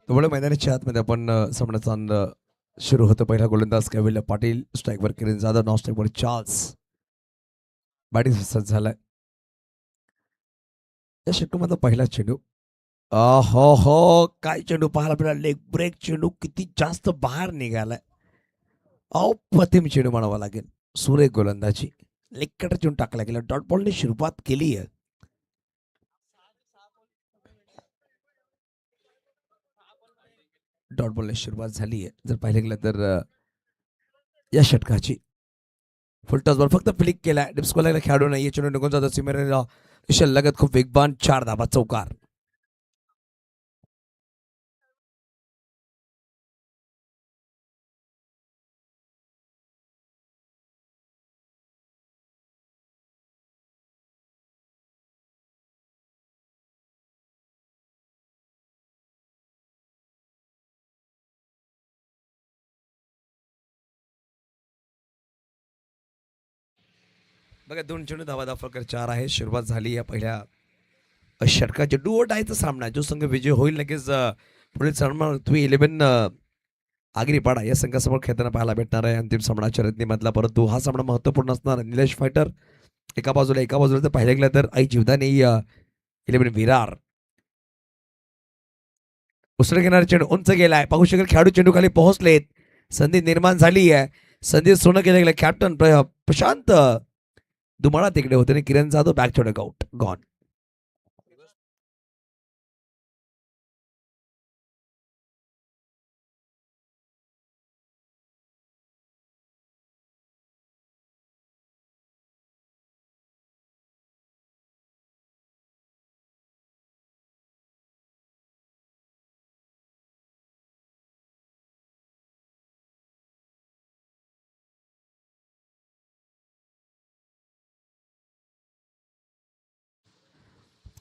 त्यामुळे मैदानाच्या आतमध्ये आपण सामन्याचा सुरू होतो. पहिला गोलंदाज कविल्य Patil, स्ट्राईकवर Kiran Jadhav, non स्ट्राईकवर Charles. Batting सुरुवात झालाय. या षटकामधला पहिला चेंडू. हो हो, काय चेंडू पाहायला मिळाला. लेग ब्रेक चेंडू किती जास्त बाहेर निघालाय. अप्रतिम चेंडू म्हणावा लागेल. सुरेख गोलंदाजी, लेग चेंडू टाकला गेला. डॉट बॉलने सुरुवात केली आहे. डॉट बॉलने सुरुवात झाली आहे. जर पाहिलं गेलं तर या षटकाची फुल टॉस बॉल फक्त फ्लिक केलाय. डिप्सकोला खेळाडू नाही. चेंडू निघून जातो सीमेरेला. लगत खूप वेगवान 4 धाबा चौकार. बघा 2 चेंडू धावा दाखल 4 आहे. सुरुवात झाली या पहिल्या षटकाची. डू और डायचा सामना. जो संघ विजय होईल लगेच पुढील सामना 11 आगरीपाडा या संघासमोर खेळताना पाहायला भेटणार आहे अंतिम सामना शर्यतीमधला. परंतु हा सामना महत्त्वपूर्ण असणार. निलेश फायटर एका बाजूला तर पाहिलं गेलं तर आई जीवदानी 11 विरार. उसळ घेणारा चेंडू उंच गेलाय. पाहू शकेल खेळाडू चेंडू खाली पोहोचलेत. संधी निर्माण झाली आहे. संधी सोनं केलं गेलं. कॅप्टन प्रशांत दुमाळा तिकडे होते आणि किरण जाधव बॅक छोडक आउट गॉन.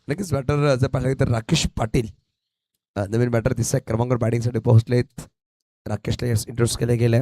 नक्कीच बॅटर जर पाहिलं तर राकेश पाटील नवीन बॅटर 3ऱ्या क्रमांकावर बॅटिंगसाठी पोहोचलेत. राकेशला इंट्रोड्यूस केले गेले.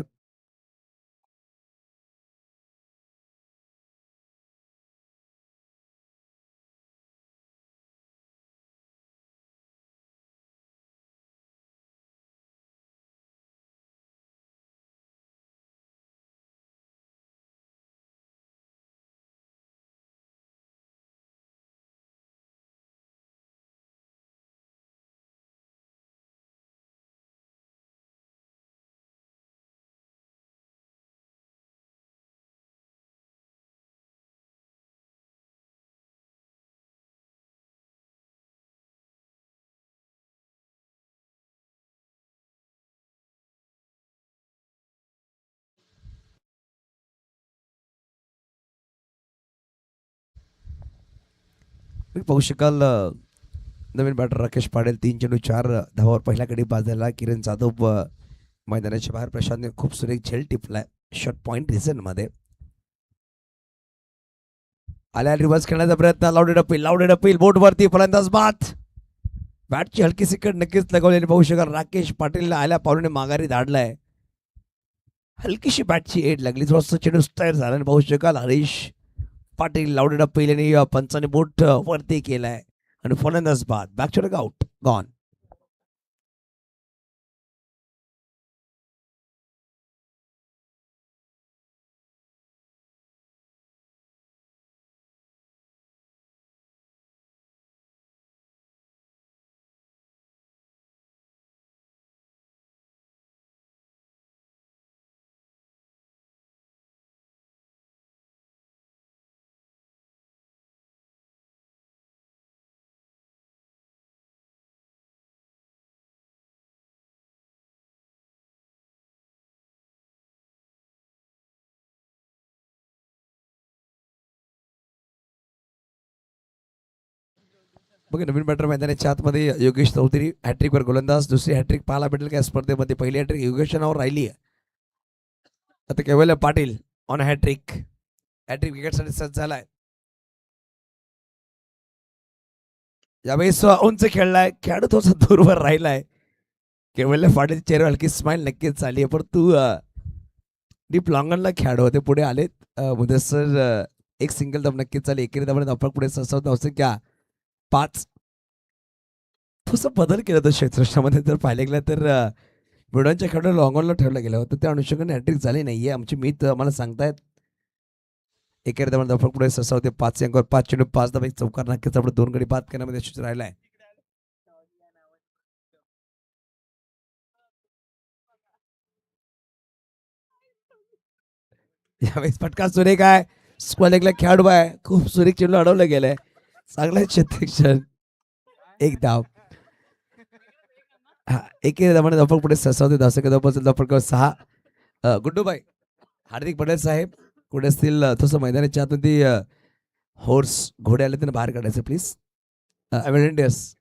पाहू शकाल नवीन बॅटर राकेश पाटील 3 चेंडू 4 धावावर पहिल्या कडे बाजायला. किरण जाधव मैदानाच्या बाहेर. प्रशांतने खूप सुरेख झेल टिपलाय शॉर्ट पॉइंट रिझन मध्ये. आल्या रिव्हर्स खेळण्याचा प्रयत्न. लावडेड अपील बोट वरती फलंदाज बाद. बॅटची हलकी सिकट नक्कीच लगावलेली पाहू शकाल. राकेश पाटीलला आल्या पावलाने माघारी धाडलाय. हलकीशी बॅटची एड लागली. थोडंसं चेंडू स्टायर झाला आणि पाहू शकाल हरीश पाटील लावडेड अपील आणि पंचाने बोट वरती केलाय आणि फलंदाज बाद. बॅक छोडक आउट गॉन. बघा नवीन बॅटर मैदानाच्या आतमध्ये योगेश चौधरी हॅट्रिकवर गोलंदाज. दुसरी हॅट्रिक पाहायला भेटेल का स्पर्धेमध्ये. पहिली हॅट्रिक योगेश नावावर राहिली आहे. आता केवळ पाटील ऑन हॅट्रिक. हॅट्रिक विकेटसाठी सज्ज झालाय. यावेळेस उंच खेळलाय. खेळाडू थोडासा दूरवर राहिलाय. केवळ पाटील चेहऱ्यावर हलकी स्माइल नक्कीच झाली आहे. परंतु डीप लॉंगनला खेळाडू होते पुढे आलेत. मुदस्सर एक सिंगल धाव नक्कीच झाली. एकेरी धावाने धावफलक पुढे सरसावत धावसंख्या 5. थोडासा बदल केला होता क्षेत्ररक्षणामध्ये जर पाहिलं गेलं तर बुलढाण्याच्या खेळाडू लॉंग ऑनला ठेवलं गेलं होतं त्या अनुषंगाने हॅट्रिक झाली नाहीये आमची मित्र आम्हाला सांगतायत एकेरी दरम्यान धावफलक पुढे सरसावते 5 अंकावर 5 चेंडू 5 धावा एक चौकार नक्कीच आपण 2 गडी बाद करण्यामध्ये यशस्वी राहिलाय. यावेळेस फटका सुरेख आहे. स्क्वेअर लेगला खेळाडू आहे खूप सुरेख चेंडू अडवलं गेलंय चांगलं क्षेत्ररक्षण एक धाव. हा एकेरी दरम्यान धावफलक पुढे सरसावते धावसंख्या धावपल धावफलकावर 6. गुड्डूबाई हार्दिक पटेल साहेब कुठे असतील थोडंसं मैदानाच्या आतमध्ये हॉर्स घोडे आले त्यांना बाहेर काढायचं प्लीज. अवेलेंडियस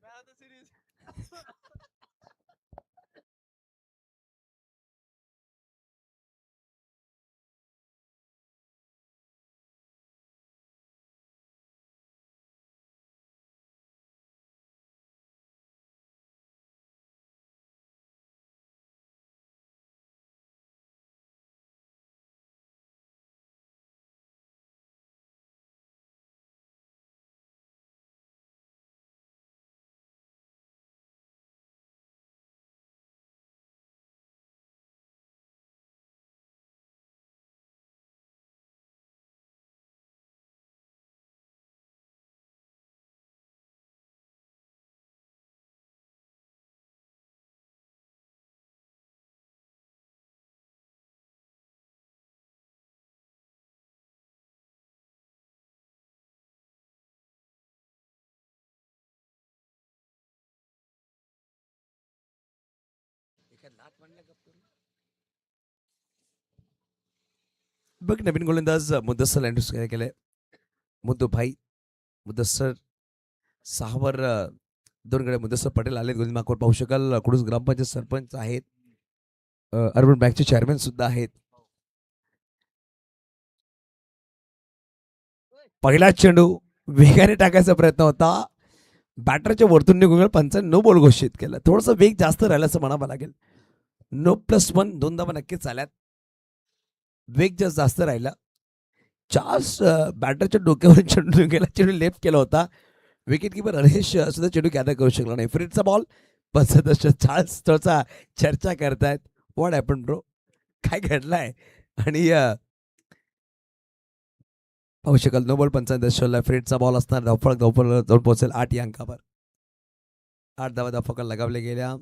बघ नवीन गोलंदाज मुदस्सर लँडूस काय केलंय मुद्दू भाई मुदस्सर 6 वर 2 गडे मुदस्सर पटेल आले गोविंद माकोर पाहू शकाल कुडूस ग्रामपंचायत सरपंच आहेत अर्बन बँकचे चेअरमॅन सुद्धा आहेत. पहिला चेंडू वेगाने टाकायचा प्रयत्न होता बॅटरच्या वरतून निघून पंचांनी नो बॉल घोषित केलं थोडंसं वेग जास्त राहिला असं म्हणावं लागेल. नो +1 2 धावा नक्कीच आल्यात वेग जास्त राहिला. चार्ल्स बॅटरच्या डोक्यावरून चेंडू गेला चेंडू लेफ्ट केला होता विकेट किपर हरेश सुद्धा चेंडू गॅदर करू शकला नाही. फ्रीडचा बॉल पण सदस्य चार्ल्स थोडासा चर्चा करतायत व्हॉट हॅपन ब्रो काय घडलाय आणि पाहू शकाल नो बॉल 55 फ्रीडचा बॉल असणार धावफलक जाऊन पोहोचेल 8 या अंकावर 8 धावा धावफलक लगावले गेल्या.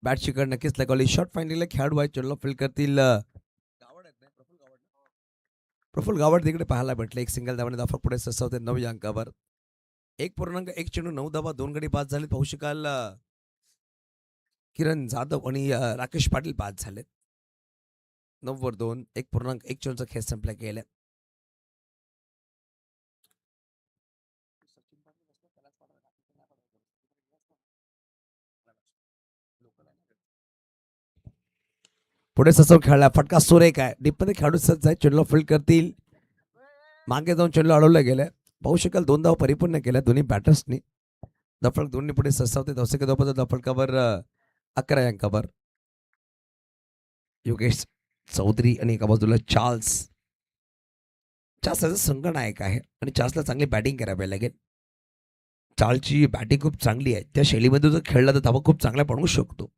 बॅट शिकड नक्कीच लगावली शॉर्ट फायनलला खेळाडू आहे चेंडूला फील करतील प्रफुल गावड तिकडे पाहायला भेटले एक सिंगल धावाने धावफलक पुढे सरसावते 9 या अंकावर 1.1 चेंडू 9 धावा 2 गडी बाद झाले. पाहू शकाल किरण जाधव आणि राकेश पाटील बाद झालेत 9 वर 2 1.1 चेंडूचा खेळ संपला गेला. पुढे ससव खेळला फटका सुरेख आहे डीपमध्ये खेळाडू सज्ज आहे चेंडूला फील्ड करतील मागे जाऊन चेंडू अडवलं गेलं. पाहू शकाल 2 धावा परिपूर्ण केल्या दोन्ही बॅटर्सनी धावफलक दोन्ही पुढे सरसावते धावसंख्या धावपल धावफलकावर 11 या अंकावर योगेश चौधरी आणि एका बाजूला चार्ल्स चार्ल्स संघनायक आहे आणि चार्ल्सला चांगली बॅटिंग करावी लागेल. चार्ल्सची बॅटिंग खूप चांगली आहे त्या शैलीमध्ये जर खेळला तर धावा खूप चांगल्या पडू शकतो.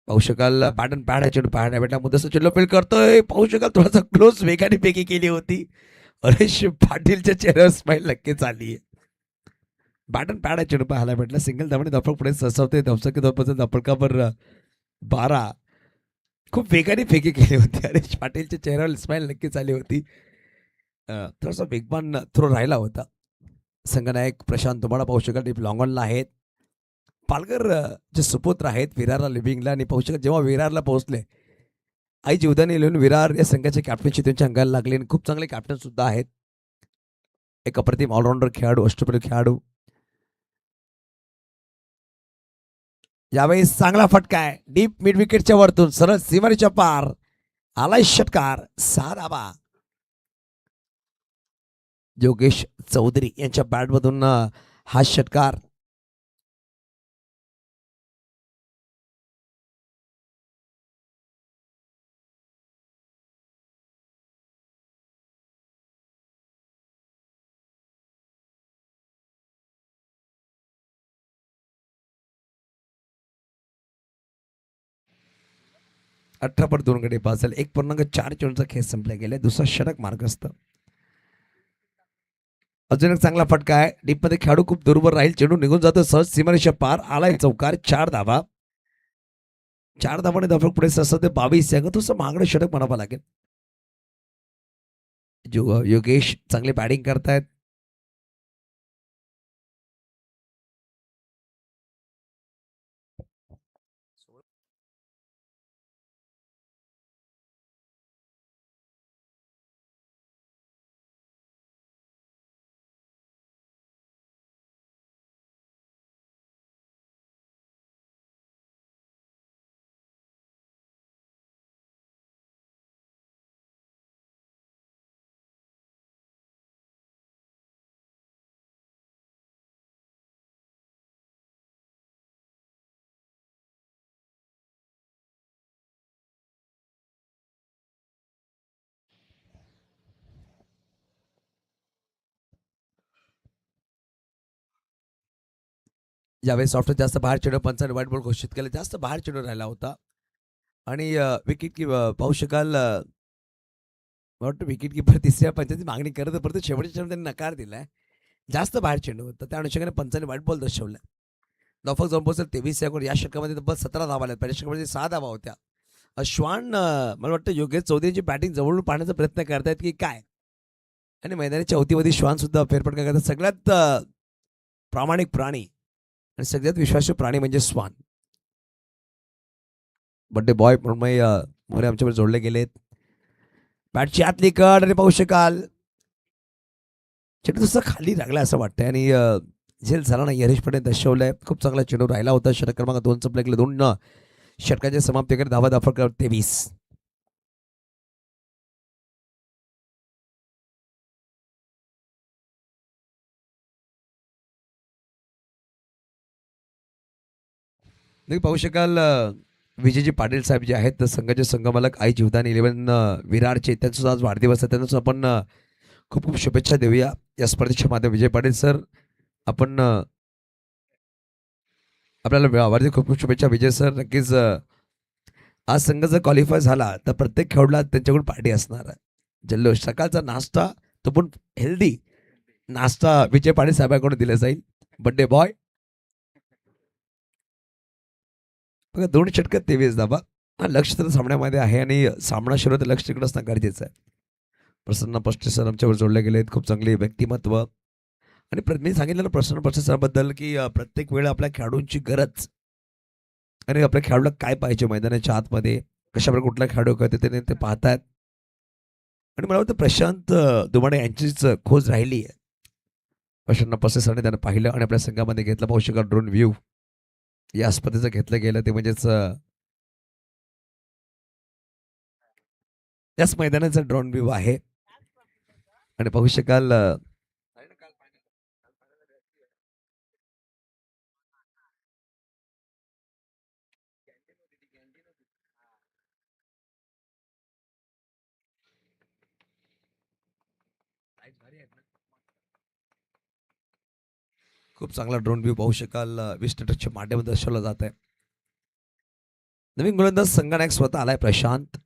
पाहू शकाल पॅटर्न पॅड चेंडू पाहण्या भेटला मुदस्सर चेंडू फील्ड करतोय पाहू शकाल थोडासा क्लोज वेगाने फेकी केली होती हरेश पाटीलच्या चेहऱ्यावर स्माईल नक्कीच आली आहे. बॅटन पॅड चेंडू पाहायला भेटला सिंगल धावणे धावफलक पुढे सरसावते धावसंख्या धावपल धावफलकावर 12 खूप वेगाने फेकी केली होती हरेश पाटीलच्या चेहऱ्यावर स्माईल नक्कीच आली होती. थोडासा वेगवान थ्रो राहिला होता. संघनायक प्रशांत तुम्हाला पाहू शकाल डीप लॉंग ऑनला आहेत पालघर जे सुपुत्र आहेत विरारला लिव्हिंगला आणि पाहू शकाल जेव्हा विरारला पोहोचले आई जीवदानी लिहून विरार या संघाचे कॅप्टनशिप त्यांच्या अंगाला लागले आणि खूप चांगले कॅप्टन सुद्धा आहेत. एक अप्रतिम ऑलराऊंडर खेळाडू अष्टपैलू खेळाडू यावेळी चांगला फटका आहे डीप मिड विकेटच्या वरतून सरळ सीमारेच्या पार आलाय षटकार 6 धावा योगेश चौधरी यांच्या बॅटमधून हा षटकार 18 गडी पास झाले. 1.4 चेंडूचा खेळ संपला गेला. दुसरा षटक मार्गस्थ. अजून एक चांगला फटका आहे. डीपमध्ये खेळाडू खूप दूरवर राहील. चेंडू निघून जातो सहज सीमारेषा पार. आलाय चौकार. 4 धावा. 4 धावाने धावक पुढे ससते 22 आहे. थोडंसं महागडं षटक म्हणावं लागेल. योगेश चांगली बॅटिंग करतायत. यावेळी सॉफ्ट जास्त बाहेर चेंडू पंचाने व्हाईट बॉल घोषित केलं. जास्त बाहेर चेंडू राहिला होता आणि विकेट की पाहू शकाल वाटतं विकेट किपर तिसऱ्या पंचाची मागणी करत परंतु शेवटच्या चेंडू त्यांनी नकार दिलाय. जास्त बाहेर चेंडू होता त्या अनुषंगाने पंचाने व्हाईट बॉल दर्शवला. धावफलक जाऊन पोहोचेल 23 सेकंड. या षटकामध्ये तब्बल 17 धावा आल्या. पहिल्या षटकामध्ये 6 धावा होत्या. श्वान मला वाटतं योगेश चौधरीची बॅटिंग जवळून पाहण्याचा प्रयत्न करतायत की काय आणि मैदानाच्या अवतीमध्ये श्वान सुद्धा फेरफटका करतात. सगळ्यात प्रामाणिक प्राणी आणि सगळ्यात विश्वासू प्राणी म्हणजे श्वान. बड्डे बॉय म्हणून मोरे आमच्यावर जोडले गेलेत. बॅटची आतली कड आणि पाहू शकाल चेंडू तसं खाली लागला असं वाटतंय आणि झेल झाला नाही. हरीश पटेल दर्शवलंय. खूप चांगला चेंडू राहिला होता. षटक क्रमांक 2 संपला गेले. 2 षटकाच्या समाप्तीकडे धावा दाफल करत 23. पाहू शकाल विजयजी पाटील साहेब जे आहेत संघाचे संघमालक आई जीवदान 11 विरारचे त्यांचा आज वाढदिवस आहे. त्यांना आपण खूप खूप शुभेच्छा देऊया या स्पर्धेच्या माध्यमात. विजय पाटील सर आपण आपल्याला वाढदिवस खूप खूप शुभेच्छा. विजय सर नक्कीच आज संघ जर क्वालिफाय झाला तर प्रत्येक खेळाडूला त्यांच्याकडून पार्टी असणार आहे. जल्लोष सकाळचा नाश्ता तो पण हेल्दी नाश्ता विजय पाटील साहेबांकडून दिला जाईल. बड्डे बॉय बघा 2 षटकात 23 धावा. लक्ष तर सामन्यामध्ये आहे आणि सामना सुरू तर लक्ष तिकडे असणं गरजेचं आहे. प्रसन्न पष्टे सर आमच्यावर जोडले गेलेत. खूप चांगले व्यक्तिमत्व आणि मी सांगितलं प्रसन्न पष्टे सरांबद्दल की प्रत्येक वेळा आपल्या खेळाडूंची गरज आणि आपल्या खेळाडूला काय पाहिजे मैदानाच्या आतमध्ये कशाप्रकारे कुठला खेळाडू करते ते पाहतायत आणि मला वाटतं प्रशांत दुमाणे यांचीच खोज राहिली आहे. प्रसन्न पष्टे सरांनी त्यांना पाहिलं आणि आपल्या संघामध्ये घेतलं. पाहू शकाल ड्रोन व्ह्यू या स्पर्धेचं घेतलं गेलं ते म्हणजेच याच मैदानाचा ड्रोन व्ह्यू आहे आणि पाहू शकाल खूप चांगला ड्रोन व्ह्यू पाहू शकाल 20 मीटरच्या माध्यमातून दर्शवला जात आहे. नवीन गोलंदाज संघनायक स्वतः आलाय प्रशांत.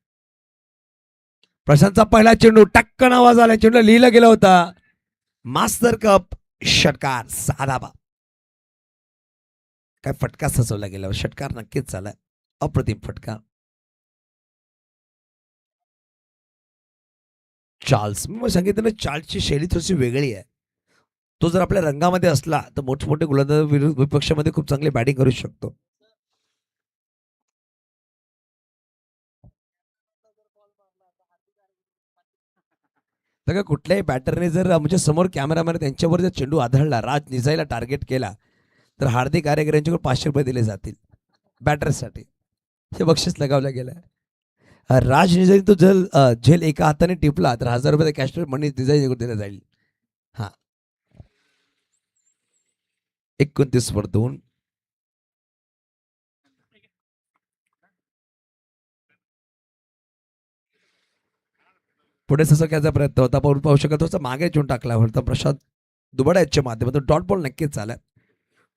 प्रशांतचा पहिला चेंडू टक्कन आवाज आला. चेंडू लिहिला गेला होता. मास्टर कप षटकार 6 धावा. काय फटका सजवला गेला. षटकार नक्कीच झालाय. अप्रतिम फटका. चार्ल्स मी सांगितलं चार्ल्सची शैली थोडीशी वेगळी आहे. तो जर आपल्या रंगामध्ये असला तर मोठमोठे गोलंदाज विपक्षामध्ये खूप चांगली बॅटिंग करू शकतो. तर कुठल्याही बॅटरने जर म्हणजे समोर कॅमेरामॅन त्यांच्यावर जर चेंडू आढळला राज निजायला टार्गेट केला तर हार्दिक आर्यकर यांच्याकडे 500 रुपये दिले जातील बॅटरसाठी. हे बक्षीस लगावलं गेलं. राज निजाई तो झेल एका हाताने टिपला तर 1000 रुपये कॅश मनी निजाई दिला जाईल. हा 29/2. पुढे ससक्याचा प्रयत्न होता. पाहू शकत होता मागे चेंडू टाकला होता प्रशांत दुबड्याच्या माध्यमातून. डॉट बॉल नक्कीच झाला.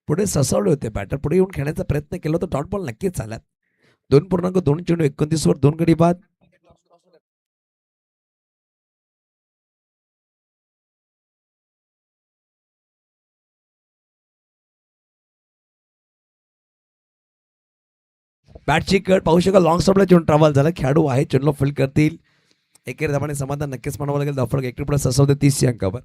पुढे ससावले होते बॅटर. पुढे येऊन खेळण्याचा प्रयत्न केला होता. डॉट बॉल नक्कीच झाला. 2.2 चेंडू 29 वर 2 गडी बाद. बॅटची कट पाहू शकाल. लॉंग स्टॉपला चेंडू ट्रॅव्हल झाला. खेळाडू आहे चेंडूला फील्ड करतील. एकेरी धावाने समाधान नक्कीच म्हणावं लागेल. धावफलक 1 पुढे ससवते 30 अंकावर.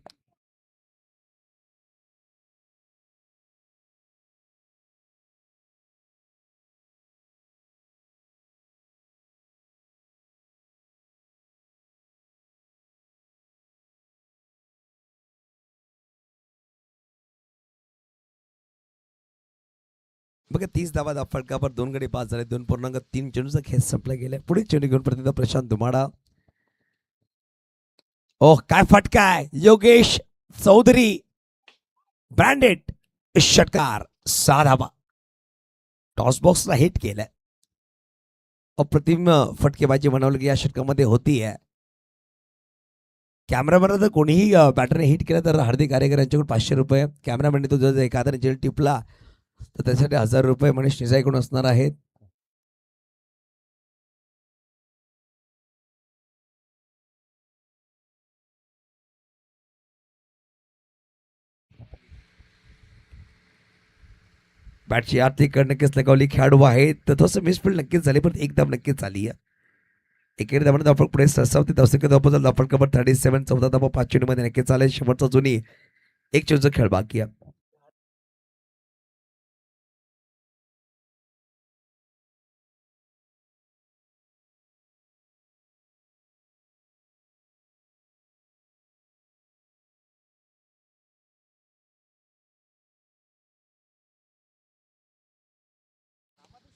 बघा 30 धावा धावफलकावर 2 गडी पास झाले. 2.3 चेंडूचा खेळ संपला गेला. पुढे चेंडू घेऊन प्रतिनिधी प्रशांत धुमाडा. ओह काय फटका आहे. योगेश चौधरी ब्रँडेड षटकार 6 धावा. टॉस बॉक्सला हिट केलं. अप्रतिम फटकेबाजी म्हणावलं की या षटकामध्ये होती आहे. कॅमेरामॅन जर कोणीही बॅटरने हिट केलं तर हार्दिक कार्यकर यांच्याकडून 500 रुपये. कॅमेरामॅनने तो जर एखाद्याने जेल टिपला तर त्यासाठी 1000 रुपये मनीष निसाईकडून असणार आहेत. बॅटची आरती नक्कीच लगावली. खेळाडू आहेत तर थोडंसं मिसफील्ड नक्कीच झाली पण एकदम नक्कीच झाली आहे. एकेरी धावाने धावफलक पुढे सरसावते. दर्शक धावफलक धावफलक नंबर 37 14 धावा 5 चेंडूमध्ये नक्कीच आले. शेवटचा जुनी 1 चेंडूचा खेळ बाकी आहे.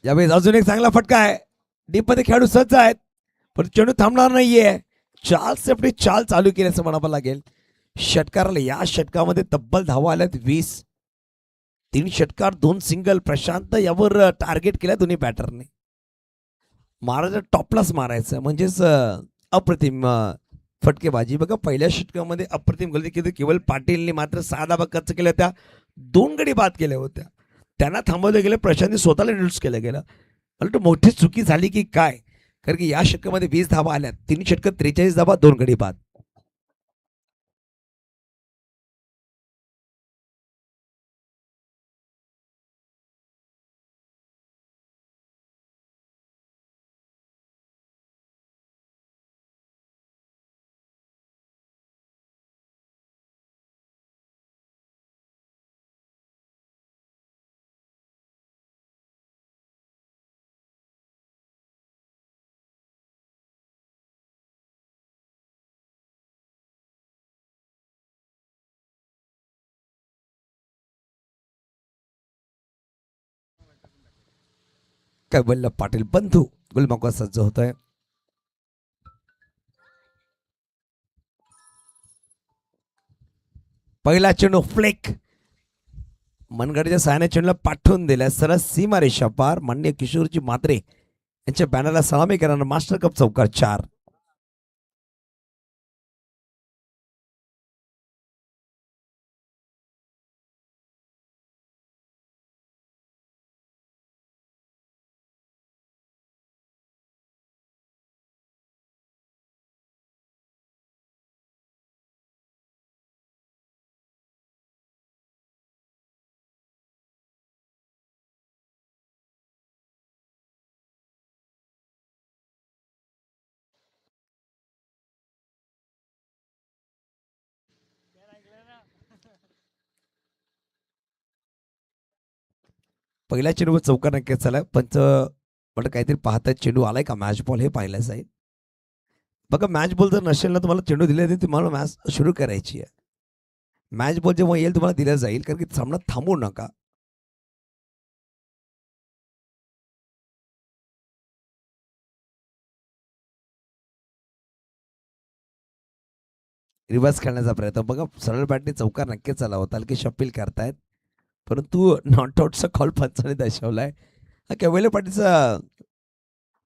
यावेळेस अजून एक चांगला फटका आहे. डीप मध्ये खेळाडू सज्ज आहेत पण चेंडू थांबणार नाहीये. चाल सेफ्टी चाल चालू केली असं म्हणावं लागेल. षटकाराला या षटकामध्ये तब्बल धावा आल्यात 20. 3 षटकार 2 सिंगल. प्रशांत यावर टार्गेट केलं दोन्ही बॅटरने. मारायचं टॉपलाच मारायचं म्हणजेच अप्रतिम फटकेबाजी. बघा पहिल्या षटकामध्ये अप्रतिम गलती केली. केवळ पाटीलने मात्र 6 धावा खर्च केल्या होत्या. 2 गडी बाद केल्या होत्या. त्यांना थांबवलं गेलं. प्रशांतने स्वतःला इंट्रोड्यूस केलं गेलं. मला मोठी चुकी झाली की काय. कारण की या षटकामध्ये 20 धावा आल्या. 3 षटक 43 धावा 2 गडी बाद. कैवल्य पाटील बंधू गुलमाका सज्ज होत आहे. पहिला चेंडू फ्लेक मनगडच्या साहाय्याने चेंडूला पाठवून दिल्या. सरळ सीमा रेषा पार. मान्य किशोरजी मात्रे यांच्या बॅनरला सलामी करणार. मास्टर कप चौकार 4. पहिल्या चेंडूवर चौकार नक्कीच झाला. पंच म्हटलं काहीतरी पाहतात चेंडू आलाय का मॅच बॉल हे पाहिलं जाईल. बघा मॅच बॉल जर नसेल ना तुम्हाला चेंडू दिले तर तुम्हाला मॅच सुरू करायची आहे. मॅच बॉल जेव्हा येईल तुम्हाला दिला जाईल कारण की सामना थांबवू नका. रिव्हर्स खेळण्याचा प्रयत्न. बघा सरळ बॅटने चौकार नक्कीच झाला होता की शपील करतायत परंतु नॉट आउटचा कॉल पंचाने दर्शवलाय. हा कैवल्य पाटीलचा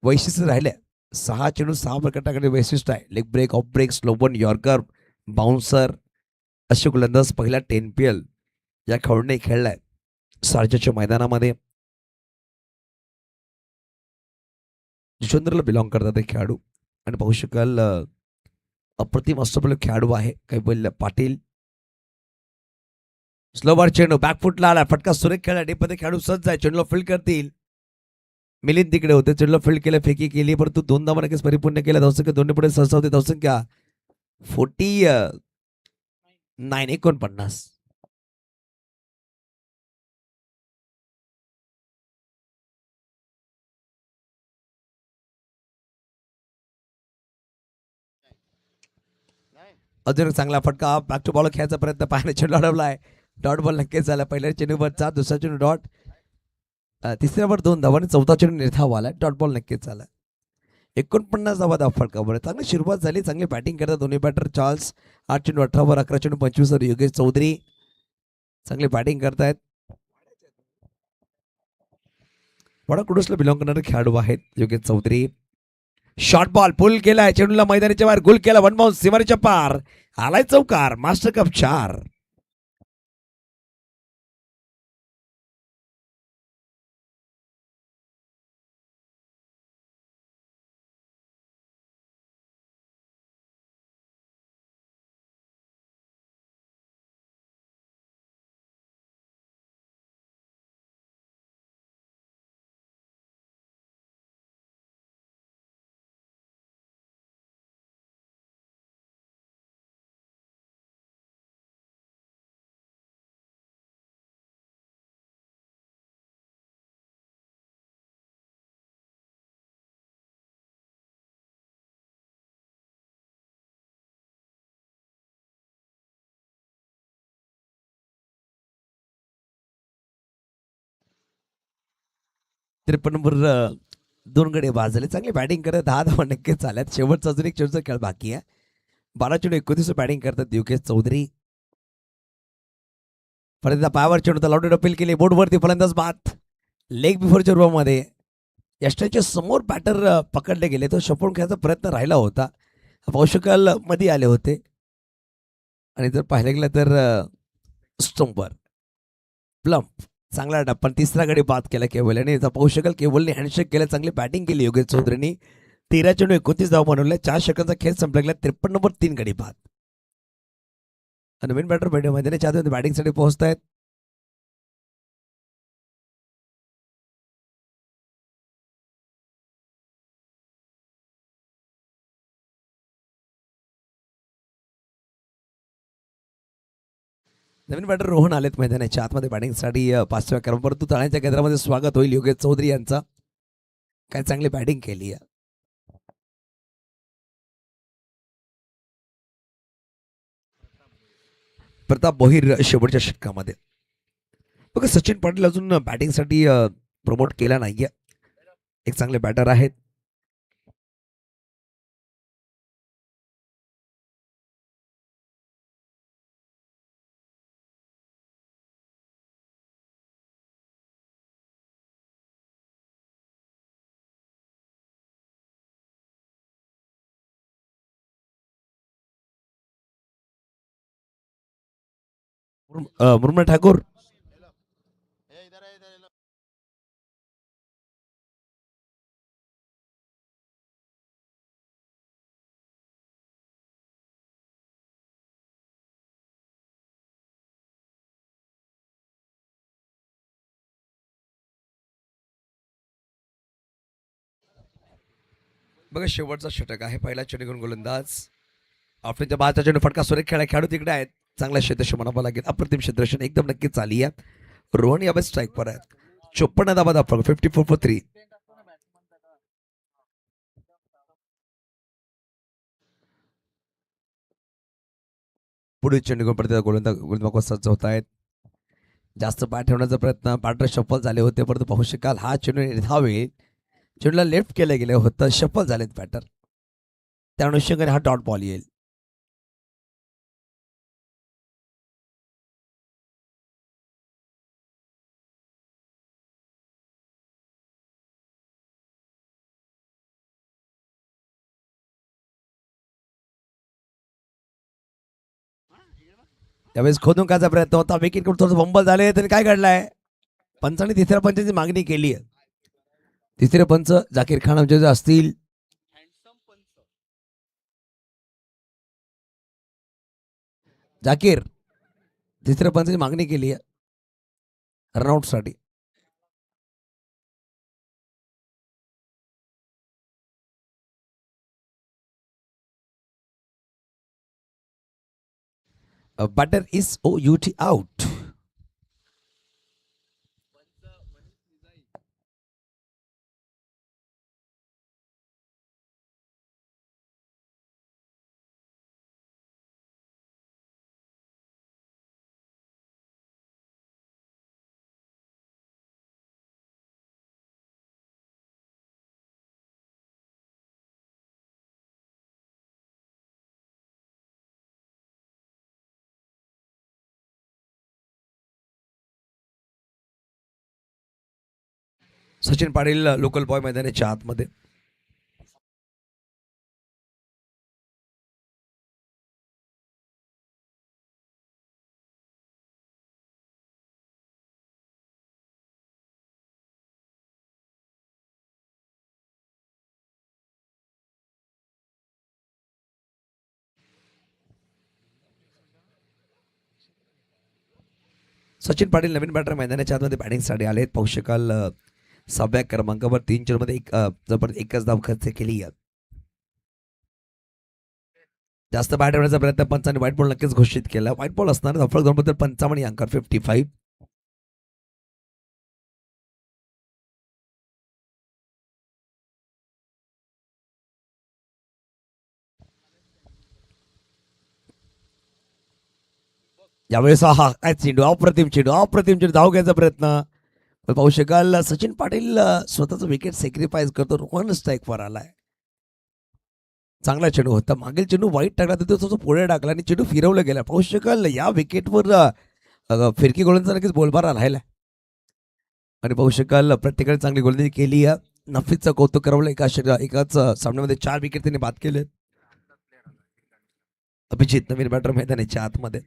वैशिष्ट्य राहिलंय. 6 चेंडू 6 प्रकटाकडे वैशिष्ट्य आहे. लेग ब्रेक ऑफ ब्रेक स्लोबन यॉर्कर बाउन्सर असे गोलंदाज पहिला 10PL या खेळाडूने खेळलाय शारजाच्या मैदानामध्ये. जुचंद्रला बिलॉंग करतात हे खेळाडू आणि पाहू शकाल अप्रतिम अष्टपैलू खेळाडू आहे कैबल्य पाटील. स्लोवर चेंडू बॅकफुटला आला, फटका सुरेख खेळला, डीपमध्ये खेळाडू सज्ज आहे, चेंडूला फील्ड करतील. मिलिंद तिकडे होते, चेंडूला फील्ड केलं, फेकी केली, परंतु 2 धावा नक्कीच परिपूर्ण केल्या. धावसंख्या दोन्ही पुढे सहसा होते. धावसंख्या 49. अजून एक चांगला फटका, बॅक टू बॉल खेळायचा प्रयत्न पायाने चेंडू अडवलाय. डॉट बॉल नक्कीच झाला. पहिल्या चेंडूवर 4, दुसरा चेंडू डॉट, तिसऱ्यावर 2 धावा आणि चौथा चेंडू निर्धाव आला. डॉट बॉल नक्कीच झाला. 49 धावा धाव फटकावर. चांगली सुरुवात झाली, चांगली बॅटिंग करतात दोन्ही बॅटर. चार्ल्स 8 चेंडू 18 11 चेंडू 25 योगेश चौधरी चांगली बॅटिंग करतायत. वडा कुडूसला बिलॉंग करणारे खेळाडू आहेत योगेश चौधरी. शॉर्ट बॉल पुल केलाय, चेंडूला मैदानाच्या बाहेर गोल केला. 1 बाउन्स सीमारेच्या पार आलाय चौकार. Master cup 4. त्रेपन्नवर 2 गडे बाद झाले. चांगली बॅटिंग करत 10 धावा नक्कीच झाल्यात. शेवटचा अजून एक चेंडूचा खेळ बाकी आहे. 12 चेंडू 29 बॅटिंग करतात योगेश चौधरी. फलंदाज पायावर चेंडू लावडी अपील केली, बोर्डवरती फलंदाज बाद. लेग बिफोरच्या रूममध्ये यष्टाच्या समोर बॅटर पकडले गेले, तो शपवून खेळायचा प्रयत्न राहिला होता. पाहू शकाल मध्ये आले होते आणि जर पाहिलं गेलं तर स्टंपर प्लम्प चांगला डप्पा. तिसरा गडी बाद केला केवल आणि पाहू शकाल केवलने हँडशेक केलं. चांगली बॅटिंग केली योगेश चौधरीनी. 13 चेंडू 29 धाव बनवले. 4 षटकांचा खेळ संपला गेला. 53 3 गडी बाद. नवीन बॅटर मैदानाच्या आधी बॅटिंगसाठी पोहोचतायत. नवीन बॅटर रोहन आलेत मैदानाच्या आतमध्ये बॅटिंगसाठी 5व्या क्रमांकावर. परंतु तळाच्या केंद्रामध्ये स्वागत होईल योगेश चौधरी यांचा. काय चांगली बॅटिंग केली आहे. प्रताप भोईर शेवटच्या षटकामध्ये. बघा सचिन पाटील अजून बॅटिंगसाठी प्रमोट केला नाहीये. एक चांगले बॅटर आहेत. मुर्मला ठाकूर बघा शेवटचा षटक आहे. पहिला चेंडू घेऊन गोलंदाज आफ्रिका बादचा चेंडू फटका सुरेख खेळाडू तिकडे आहेत. चांगला क्षेत्रक्षण म्हणावं लागेल. अप्रतिम क्षेत्रक्षण एकदम नक्कीच चालली आहे. रोहन यावेळेस स्ट्राईक पर आहेत. 54 धावा धाव 54 for 3. पुढे चेंडू घेऊन पडते गोलंदाज सज्ज होत आहेत. जास्त बॅट ठेवण्याचा प्रयत्न बॅटर शफल झाले होते, परंतु पाहू शकाल हा चेंडू निर्धावेल. चेंडूला लेफ्ट केलं गेलं होतं, शफल झालेत बॅटर. त्या अनुषंगाने हा डॉट बॉल येईल. त्यावेळेस खोदून कायचा प्रयत्न होता, विकेट थोडंसं बंबल झाले. तरी काय घडलंय, पंचाने तिसऱ्या पंचाची मागणी केली आहे. तिसरे पंच जाकीर खान आमचे असतील. जाकीर तिसऱ्या पंचाची मागणी केली आहे रनआउट साठी. Batter is OUT out. Sachin Patil local boy मैदानाच्या आतमध्ये. सचिन पाटील नवीन बॅटर मैदानाच्या आतमध्ये बॅटिंगसाठी आलेत. पाहू शकाल 6व्या क्रमांकावर 3 चेंडूमध्ये जबरदस्त एकच धाव खर्च केली आहे. जास्त बॅट होण्याचा प्रयत्न पंचांनी व्हाईट बॉल नक्कीच घोषित केला. व्हाईट बॉल असणार सफळ 55 अंक 55. यावेळेस हा काय चेंडू, अप्रतिम चेंडू धाव घ्यायचा प्रयत्न. पाहू शकाल सचिन पाटील स्वतःच विकेट सॅक्रिफाईस करतो. रोहन स्ट्राईकवर आलाय. चांगला चेंडू होता. मागील चेंडू वाईट टाकला तर तो पुढे टाकला आणि चेंडू फिरवला गेला. पाहू शकाल या विकेटवर फिरकी गोलंदाज नक्कीच बोलबारा राहिला. आणि पाहू शकाल प्रत्येकाने चांगली गोलंदाजी केली आहे. नफीचं कौतुक करावलं. एकाच सामन्यामध्ये 4 विकेट त्यांनी बाद केले. अभिजित नवीन बॅटर मैदानाच्या आतमध्ये.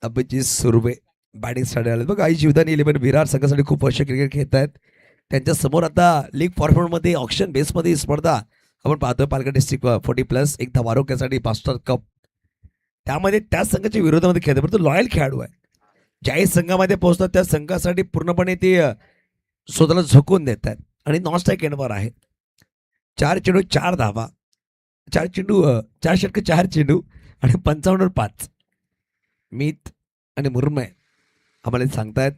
अभिजित सुर्वे बॅटिंग साठी आले. बघा आई जीवदानी 11 विरार संघासाठी खूप वर्ष क्रिकेट खेळत आहेत. त्यांच्या समोर आता लीग फॉर्मॅटमध्ये ऑप्शन बेसमध्ये स्पर्धा आपण पाहतोय. पालघर डिस्ट्रिक्ट 40+ एक धाव आरोग्यासाठी मास्टर कप. त्यामध्ये त्या संघाच्या विरोधामध्ये खेळतात. परंतु लॉयल खेळाडू आहे. ज्याही संघामध्ये पोहोचतात त्या संघासाठी पूर्णपणे ते स्वतःला झोकून देत आहेत. आणि नॉन स्ट्राईक एंडवर आहे. 4 चेंडू 4 धावा. 4 चेंडू 4 षटक 4 चेंडू आणि 55 मीत आणि मुर्मे आम्हाला सांगतायत.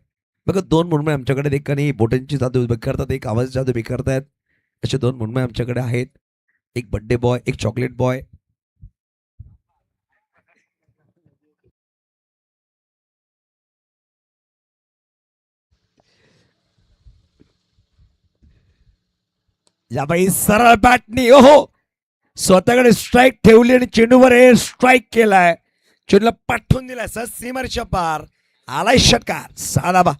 बघा 2 मुर्मे आमच्याकडे. एकाने बोटांची जादू करतात, एक आवाज जादू करतायत. असे 2 मुर्मे आमच्याकडे आहेत. एक बर्थडे बॉय, एक चॉकलेट बॉय. या बाई सरळ बॅटनी ओहो स्वतःकडे स्ट्राईक ठेवली आणि चेंडूवर स्ट्राईक केलाय. चेंडूला पाठवून दिलाय सीमारेषा पार. आलाय षटकार. साधाबा.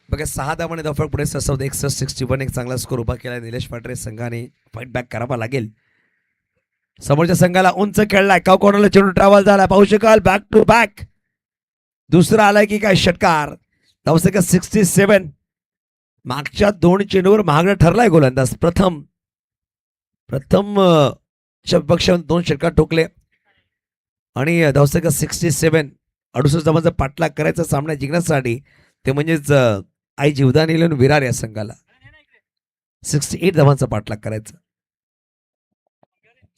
बघा 6 धावाने धावफळ पुढे ससवत 61 एक चांगला स्कोर उभा केला. निलेश पाटरे संघाने फाईट बॅक करावा लागेल. समोरच्या संघाला उंच खेळलाय. कोणाला चेंडू ट्रॅव्हल झाला. पाहू शकाल बॅक टू बॅक. दुसरा आलाय की काय षटकार. धावसंख्या 67. मागच्या 2 चेंडूवर महागडा ठरलाय गोलंदाज. प्रथम पक्षाने 2 षटकार ठोकले आणि धावसंख्या 67. 68 धावांचा पाठलाग करायचा सामना जिंकण्यासाठी. ते म्हणजेच आई जीवदान येईल विरार या संघाला 68 धावांचा पाठलाग करायचा.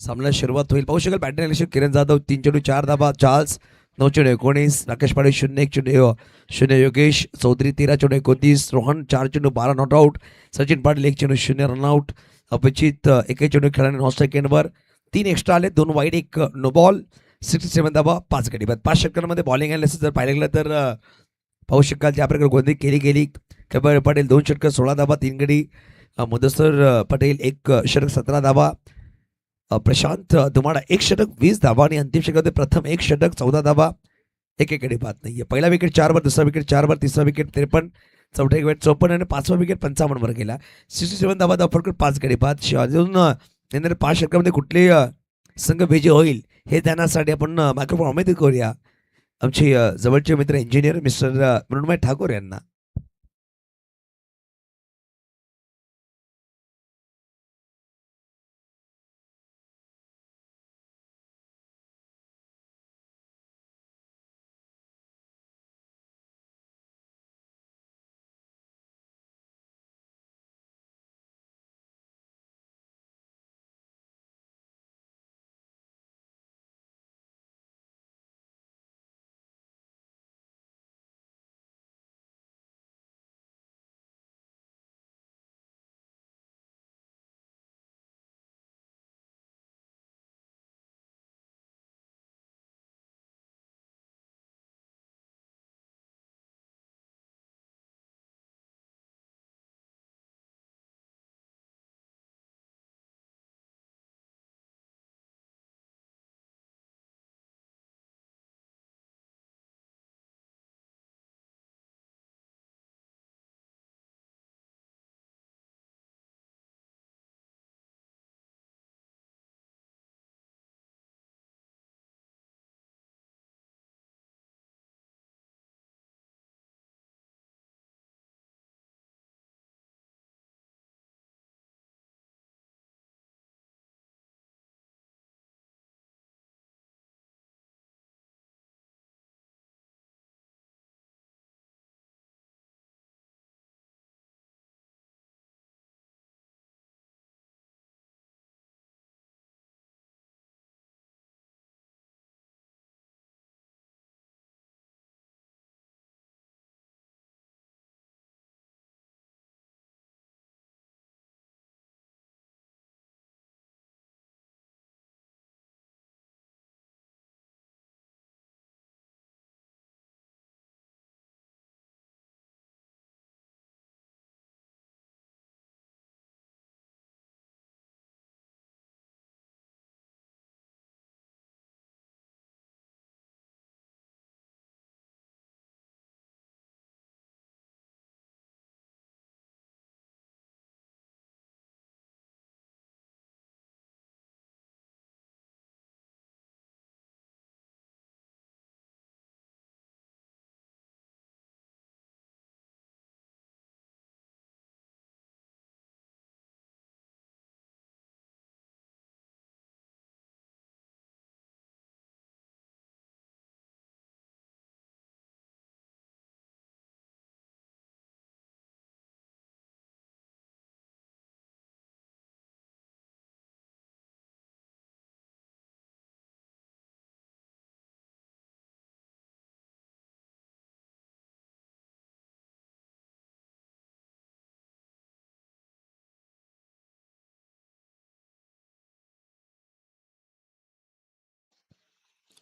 सामन्याला सुरुवात होईल. पाहू शकाल बॅटिंग किरण जाधव 3 चेंडू 4 धावा. चार्ल्स 9 चेंडू 19. राकेश पाटील 0 1 चेंडू 0. योगेश चौधरी 13 चेंडू 29. रोहन 4 चेंडू 12 नॉट आउट. सचिन पाटील 1 चेंडू 0 रनआउट. अभिजित 1 चेंडू खेळाने नॉन स्ट्राईक एंडवर. 3 एक्स्ट्रा आले. 2 वाईड 1 नो बॉल. 67 धावा 5 गडी बाद. 5 षटकांमध्ये बॉलिंग अनालिसिस जर पाहिलं गेलं तर पाहू शकाल ज्या प्रकारे गोंधळी केली गेली. कबीर पाटील 2 षटक 16 धावा 3 गडी. मुदस्सर पटेल 1 षटक 17 धावा. प्रशांत दुमाडा 1 षटक 20 धावा आणि अंतिम षटकामध्ये प्रथम 1 षटक 14 धावा. एक गडी बाद नाहीये. पहिला विकेट 4 वर, दुसरा विकेट 4 वर, तिसरा विकेट 53. चौथा एक विकेट 54 आणि 5वा विकेट 55 वर गेला. 67 धावा फटकून 5 गडी बाद. अजून येणाऱ्या 5 षटकामध्ये कुठली संघ विजय होईल हे जाण्यासाठी आपण मायक्रोफोन अमित करूया आमचे जवळचे मित्र इंजिनियर मिस्टर मृण्मय ठाकूर यांना.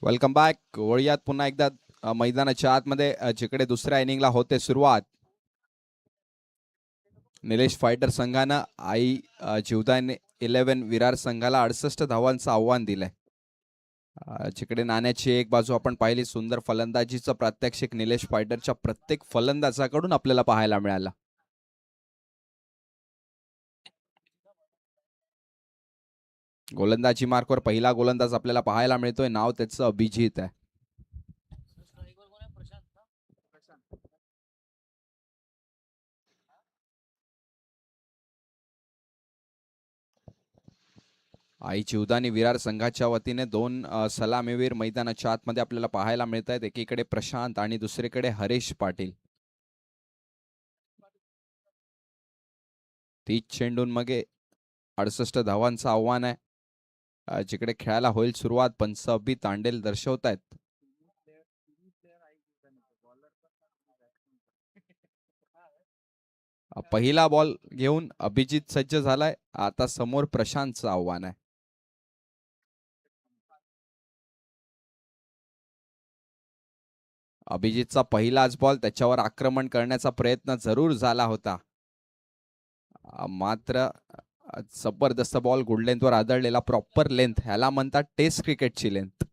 Welcome back. वळूयात पुन्हा एकदा मैदानाच्या आतमध्ये, जिकडे दुसऱ्या इनिंगला होते सुरुवात. निलेश फायटर संघानं आई जीवदान 11 विरार संघाला 68 धावांचं आव्हान दिलंय. जिकडे नाण्याची एक बाजू आपण पाहिली, सुंदर फलंदाजीचं प्रात्यक्षिक निलेश फायटरच्या प्रत्येक फलंदाजाकडून आपल्याला पाहायला मिळालं. गोलंदाजी मार्कवर पहिला गोलंदाज आपल्याला पाहायला मिळतोय. नाव त्याचं अभिजित आहे. आई चिवदानी विरार संघाच्या वतीने 2 सलामीवीर मैदानाच्या आतमध्ये आपल्याला पाहायला मिळत आहेत. एकीकडे प्रशांत आणि दुसरीकडे हरीश पाटील. 30 चेंडूंमध्ये 68 धावांचं आव्हान आहे. जिकडे खेळायला होईल सुरुवात, पंच अभि तांडेल दर्शवत आहेत. पहिला बॉल घेऊन अभिजित सज्ज झालाय. आता समोर प्रशांतचं आव्हान आहे. अभिजितचा पहिलाच बॉल, त्याच्यावर आक्रमण करण्याचा प्रयत्न जरूर झाला होता, मात्र जबरदस्त बॉल गुड लेंथवर आदळलेला. प्रॉपर लेंथ, ह्याला म्हणतात टेस्ट क्रिकेटची लेंथ.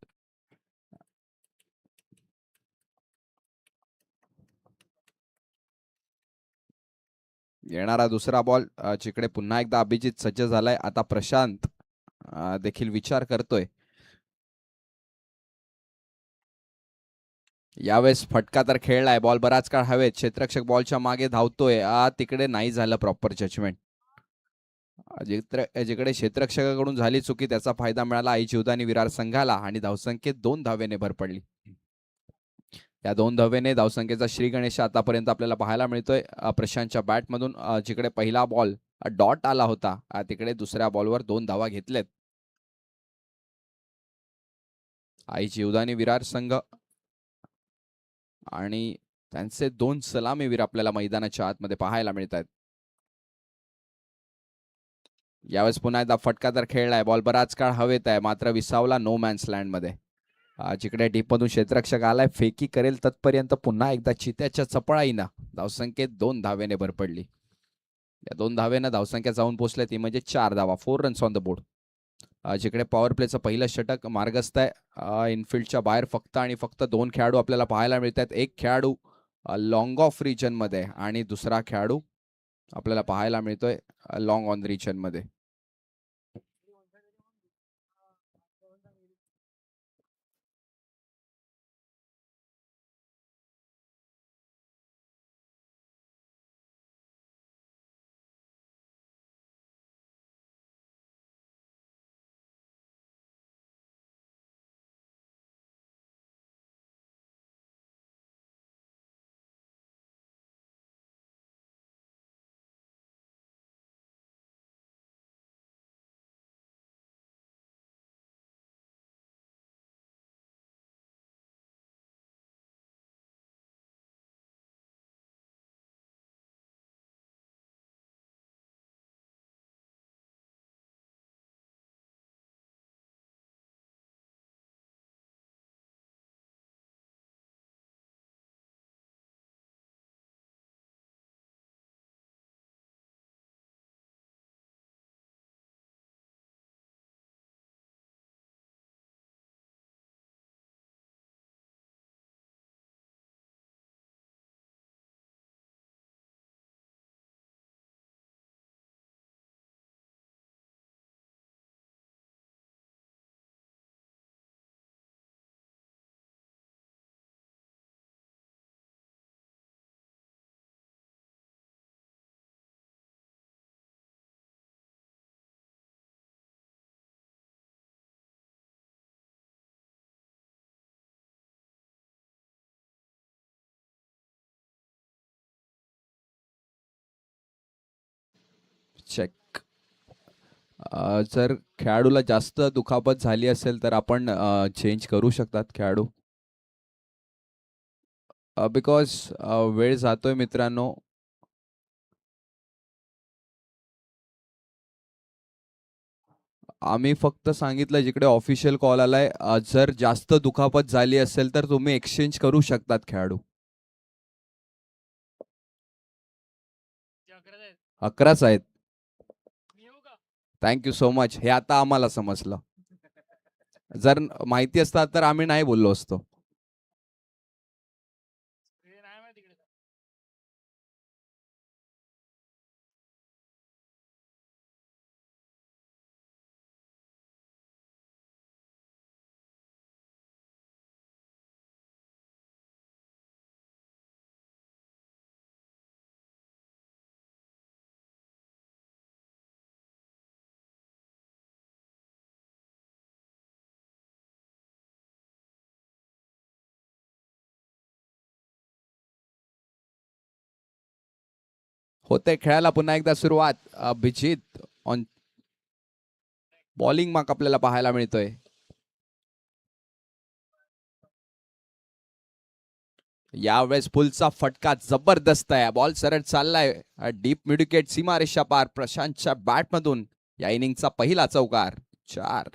येणारा दुसरा बॉल जिकडे पुन्हा एकदा अभिजित सज्ज झालाय. आता प्रशांत देखील विचार करतोय. यावेळेस फटका तर खेळलाय. बॉल बराच काळ हवेत. क्षेत्ररक्षक बॉलच्या मागे धावतोय. तिकडे नाही झालं प्रॉपर जजमेंट. जिकडे क्षेत्ररक्षकाकडून झाली चुकी त्याचा फायदा मिळाला आई जीवदानी विरार संघाला आणि धावसंख्येत 2 धावेने भर पडली. या 2 धावेने धावसंख्येचा श्री गणेश आतापर्यंत आपल्याला पाहायला मिळतोय. प्रशांतच्या बॅटमधून जिकडे पहिला बॉल डॉट आला होता तिकडे दुसऱ्या बॉलवर 2 धावा घेतलेत. आई जीवदानी विरार संघ आणि त्यांचे 2 सलामीवीर आपल्याला मैदानाच्या आतमध्ये पाहायला मिळत आहेत. यावेळेस पुन्हा एकदा फटका तर खेळलाय. बॉल बराच काळ हवेत आहे मात्र विसावला नो मॅन्स लँड मध्ये. जिकडे डीपमधून क्षेत्ररक्षक आलाय. फेकी करेल तत्पर्यंत पुन्हा एकदा चित्याच्या चपळाईनं धावसंख्येत 2 धावेने भर पडली. या 2 धावेनं धावसंख्या जाऊन पोहोचल्या ती म्हणजे 4 धावा. 4 रन्स ऑन द बोर्ड. जिकडे पॉवर प्लेचं पहिलं षटक मार्गस्थ आहे. इनफिल्डच्या बाहेर फक्त आणि फक्त 2 खेळाडू आपल्याला पाहायला मिळतात. एक खेळाडू लॉंग ऑफ रिजन मध्ये आणि दुसरा खेळाडू आपल्याला पाहायला मिळतोय लॉंग ऑन रिजन मध्ये. चेक. जर खेळाडूला जास्त दुखापत झाली असेल तर आपण चेंज करू शकतात खेळाडू. बिकॉज वेळ जातोय मित्रांनो. आम्ही फक्त सांगितलं जिकडे ऑफिशियल कॉल आलाय जर जास्त दुखापत झाली असेल तर तुम्ही एक्सचेंज करू शकतात खेळाडू. 11च आहेत. Thank you so much. हे आता आम्हाला समजलं. जर माहिती असतात तर आम्ही नाही बोललो असतो. होते खेळायला पुन्हा एकदा सुरुवात. अभिजित ऑन बॉलिंग मार्क आपल्याला पाहायला मिळतोय. यावेळेस पुलचा फटका जबरदस्त आहे. बॉल सरळ चाललाय डीप मिडविकेट सीमारेषा पार. प्रशांतच्या बॅटमधून या इनिंगचा पहिला चौकार. 4.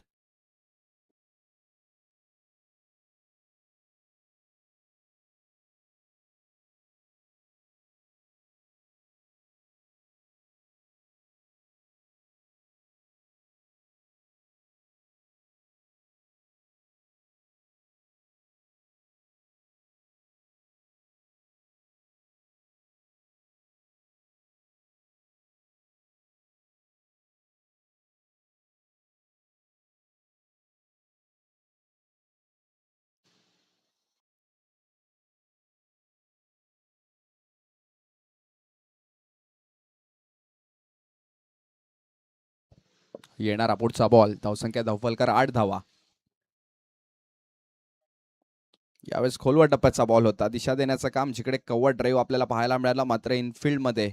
येणारा पुढचा बॉल, धावसंख्या धावफलकर 8 धावा. यावेळेस खोलवर टप्प्याचा बॉल होता, दिशा देण्याचं काम जिकडे कव्हर ड्राईव्ह आपल्याला पाहायला मिळाला, मात्र इनफिल्ड मध्ये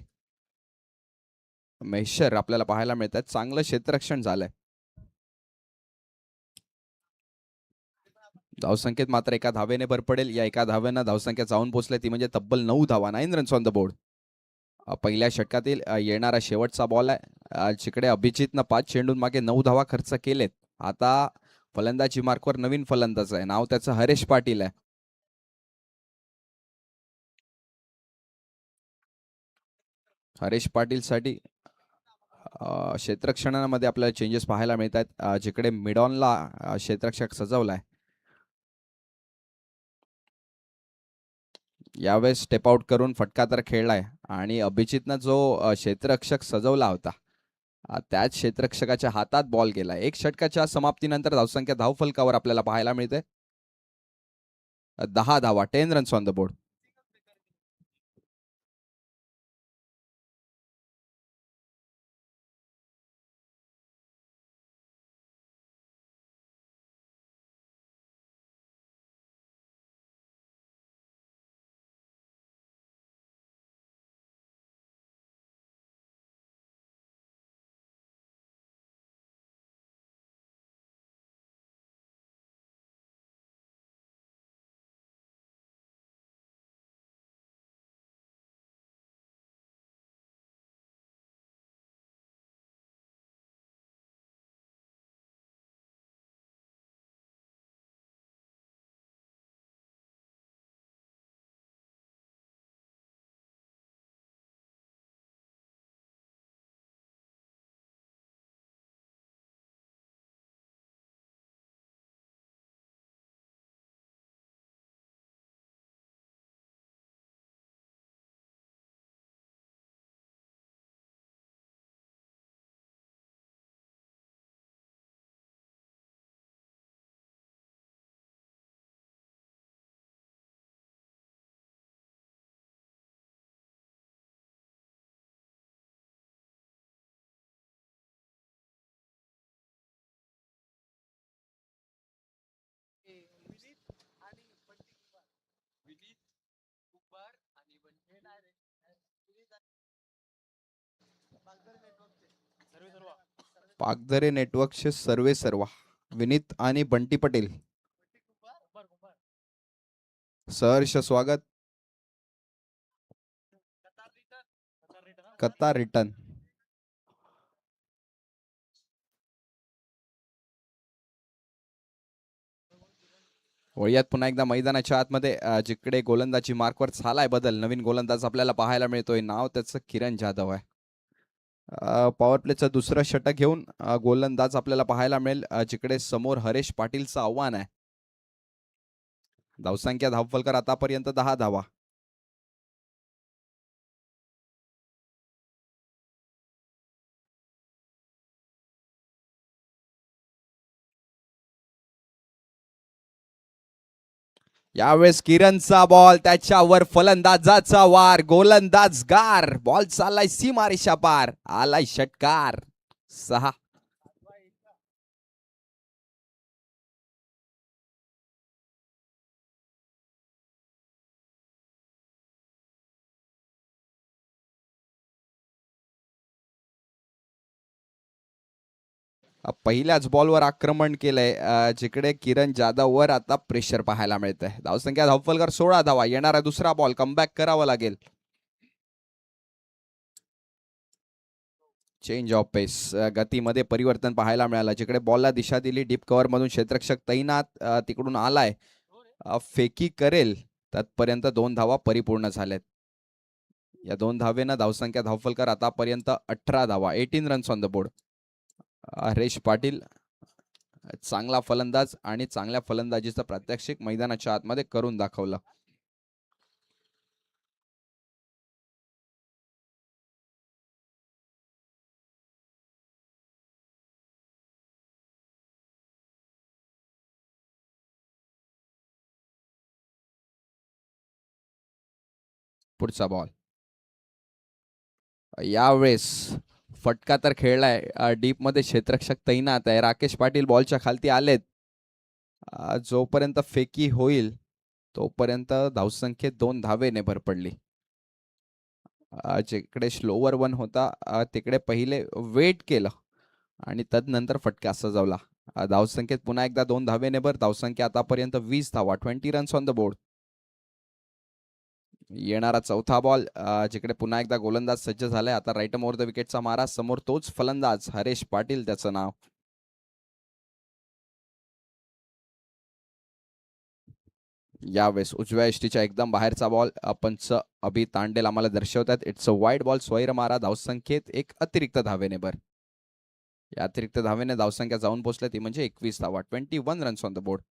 मेशर आपल्याला पाहायला मिळतात. चांगलं क्षेत्ररक्षण झालंय. धावसंख्येत मात्र एका धावेने भर पडेल. या एका धावेनं धावसंख्या जाऊन पोहोचली, ती म्हणजे तब्बल 9 धावा. 9 रन्स ऑन द बोर्ड. पहिल्या षटकातील येणारा शेवटचा बॉल आहे, जिकडे अभिजितनं 5 चेंडून मागे 9 धावा खर्च केलेत. आता फलंदाजी मार्कवर नवीन फलंदाज आहे, नाव त्याचं हरेश पाटील आहे. हरेश पाटील साठी क्षेत्ररक्षणामध्ये आपल्याला चेंजेस पाहायला मिळतात. जिकडे मिडॉनला क्षेत्ररक्षक सजवलाय, यावेळेस स्टेप आउट करून फटका तर खेळलाय. आणि अभिजितनं जो क्षेत्ररक्षक सजवला होता, त्याच क्षेत्ररक्षकाच्या हातात बॉल गेलाय. एक षटकाच्या समाप्तीनंतर धावसंख्या धावफलकावर आपल्याला पाहायला मिळते 10 धावा. 10 runs on the board. Pagdhare नेटवर्कचे सर्वे सर्वा विनीत आणि बंटी पटेल, सहर्ष स्वागत. Qatar return. वळूयात पुन्हा एकदा मैदानाच्या आतमध्ये, जिकडे गोलंदाजी मार्कवर झालाय बदल. नवीन गोलंदाज आपल्याला पाहायला मिळतोय, नाव त्याचं किरण जाधव आहे. पॉवर प्लेचं दुसरं षटक घेऊन गोलंदाज आपल्याला पाहायला मिळेल, जिकडे समोर हरेश पाटीलचं आव्हान आहे. धावसंख्या धावफलकर आतापर्यंत 10 धावा. यावेळेस किरणचा बॉल, त्याच्यावर फलंदाजाचा वार. गोलंदाज गार, बॉल चाललाय सीमारेषा पार, आलाय षटकार. 6. पहिल्याच बॉलवर आक्रमण केलंय, जिकडे किरण जाधव वर आता प्रेशर पाहायला मिळतंय. धावसंख्या धावफलकर 16 धावा. येणारा दुसरा बॉल, कमबॅक करावा लागेल. चेंज ऑफ पेस, गतीमध्ये परिवर्तन पाहायला मिळालं, जिकडे बॉलला दिशा दिली. डीप कव्हर मधून क्षेत्ररक्षक तैनात, तिकडून आलाय, फेकी करेल. तत्पर्यंत 2 धावा परिपूर्ण झाल्यात. या 2 धावेनं धावसंख्या धावफलकर आतापर्यंत 18 धावा. 18 runs on the board. Haresh Patil चांगला फलंदाज आणि चांगल्या फलंदाजीचं प्रात्यक्षिक मैदानाच्या आतमध्ये करून दाखवलं. पुढचा बॉल, यावेळेस फटका तर खेळलाय, डीप मध्ये क्षेत्ररक्षक तैनात आहे. राकेश पाटील बॉलच्या खालती आलेत. जोपर्यंत फेकी होईल तोपर्यंत धावसंख्येत 2 धावेने भर पडली. जिकडे स्लोवर वन होता तिकडे पहिले वेट केलं आणि तदनंतर फटका सजवला. धावसंख्येत पुन्हा एकदा 2 धावेने भर. धावसंख्या आतापर्यंत 20 धावा, 20 रन्स ऑन द बोर्ड. येणारा चौथा बॉल, जिकडे पुन्हा एकदा गोलंदाज सज्ज झालाय. आता राईट ओव्हर द विकेटचा मारा. समोर तोच फलंदाज हरेश पाटील त्याचं नाव. यावेळेस उजव्या यष्टीच्या एकदम बाहेरचा बॉल पंच अभि तांडेल आम्हाला दर्शवतात. It's a wide ball. स्वैर मारा. धावसंख्येत एक अतिरिक्त धावेने भर. या अतिरिक्त धावेने धावसंख्या जाऊन पोहोचल्या ती म्हणजे 21 धावा, 21 रन्स ऑन द बोर्ड.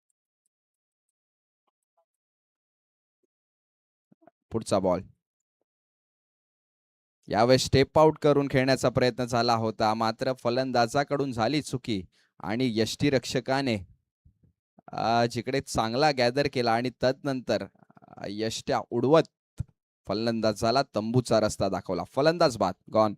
पुढचा बॉल यावेळेस स्टेप आउट करून खेळण्याचा प्रयत्न झाला होता, मात्र फलंदाजाकडून झाली चुकी आणि यष्टीरक्षकाने जिकडे चांगला गॅदर केला आणि तदनंतर यष्ट्या उडवत फलंदाजाला तंबूचा रस्ता दाखवला. फलंदाज बाद, गॉन.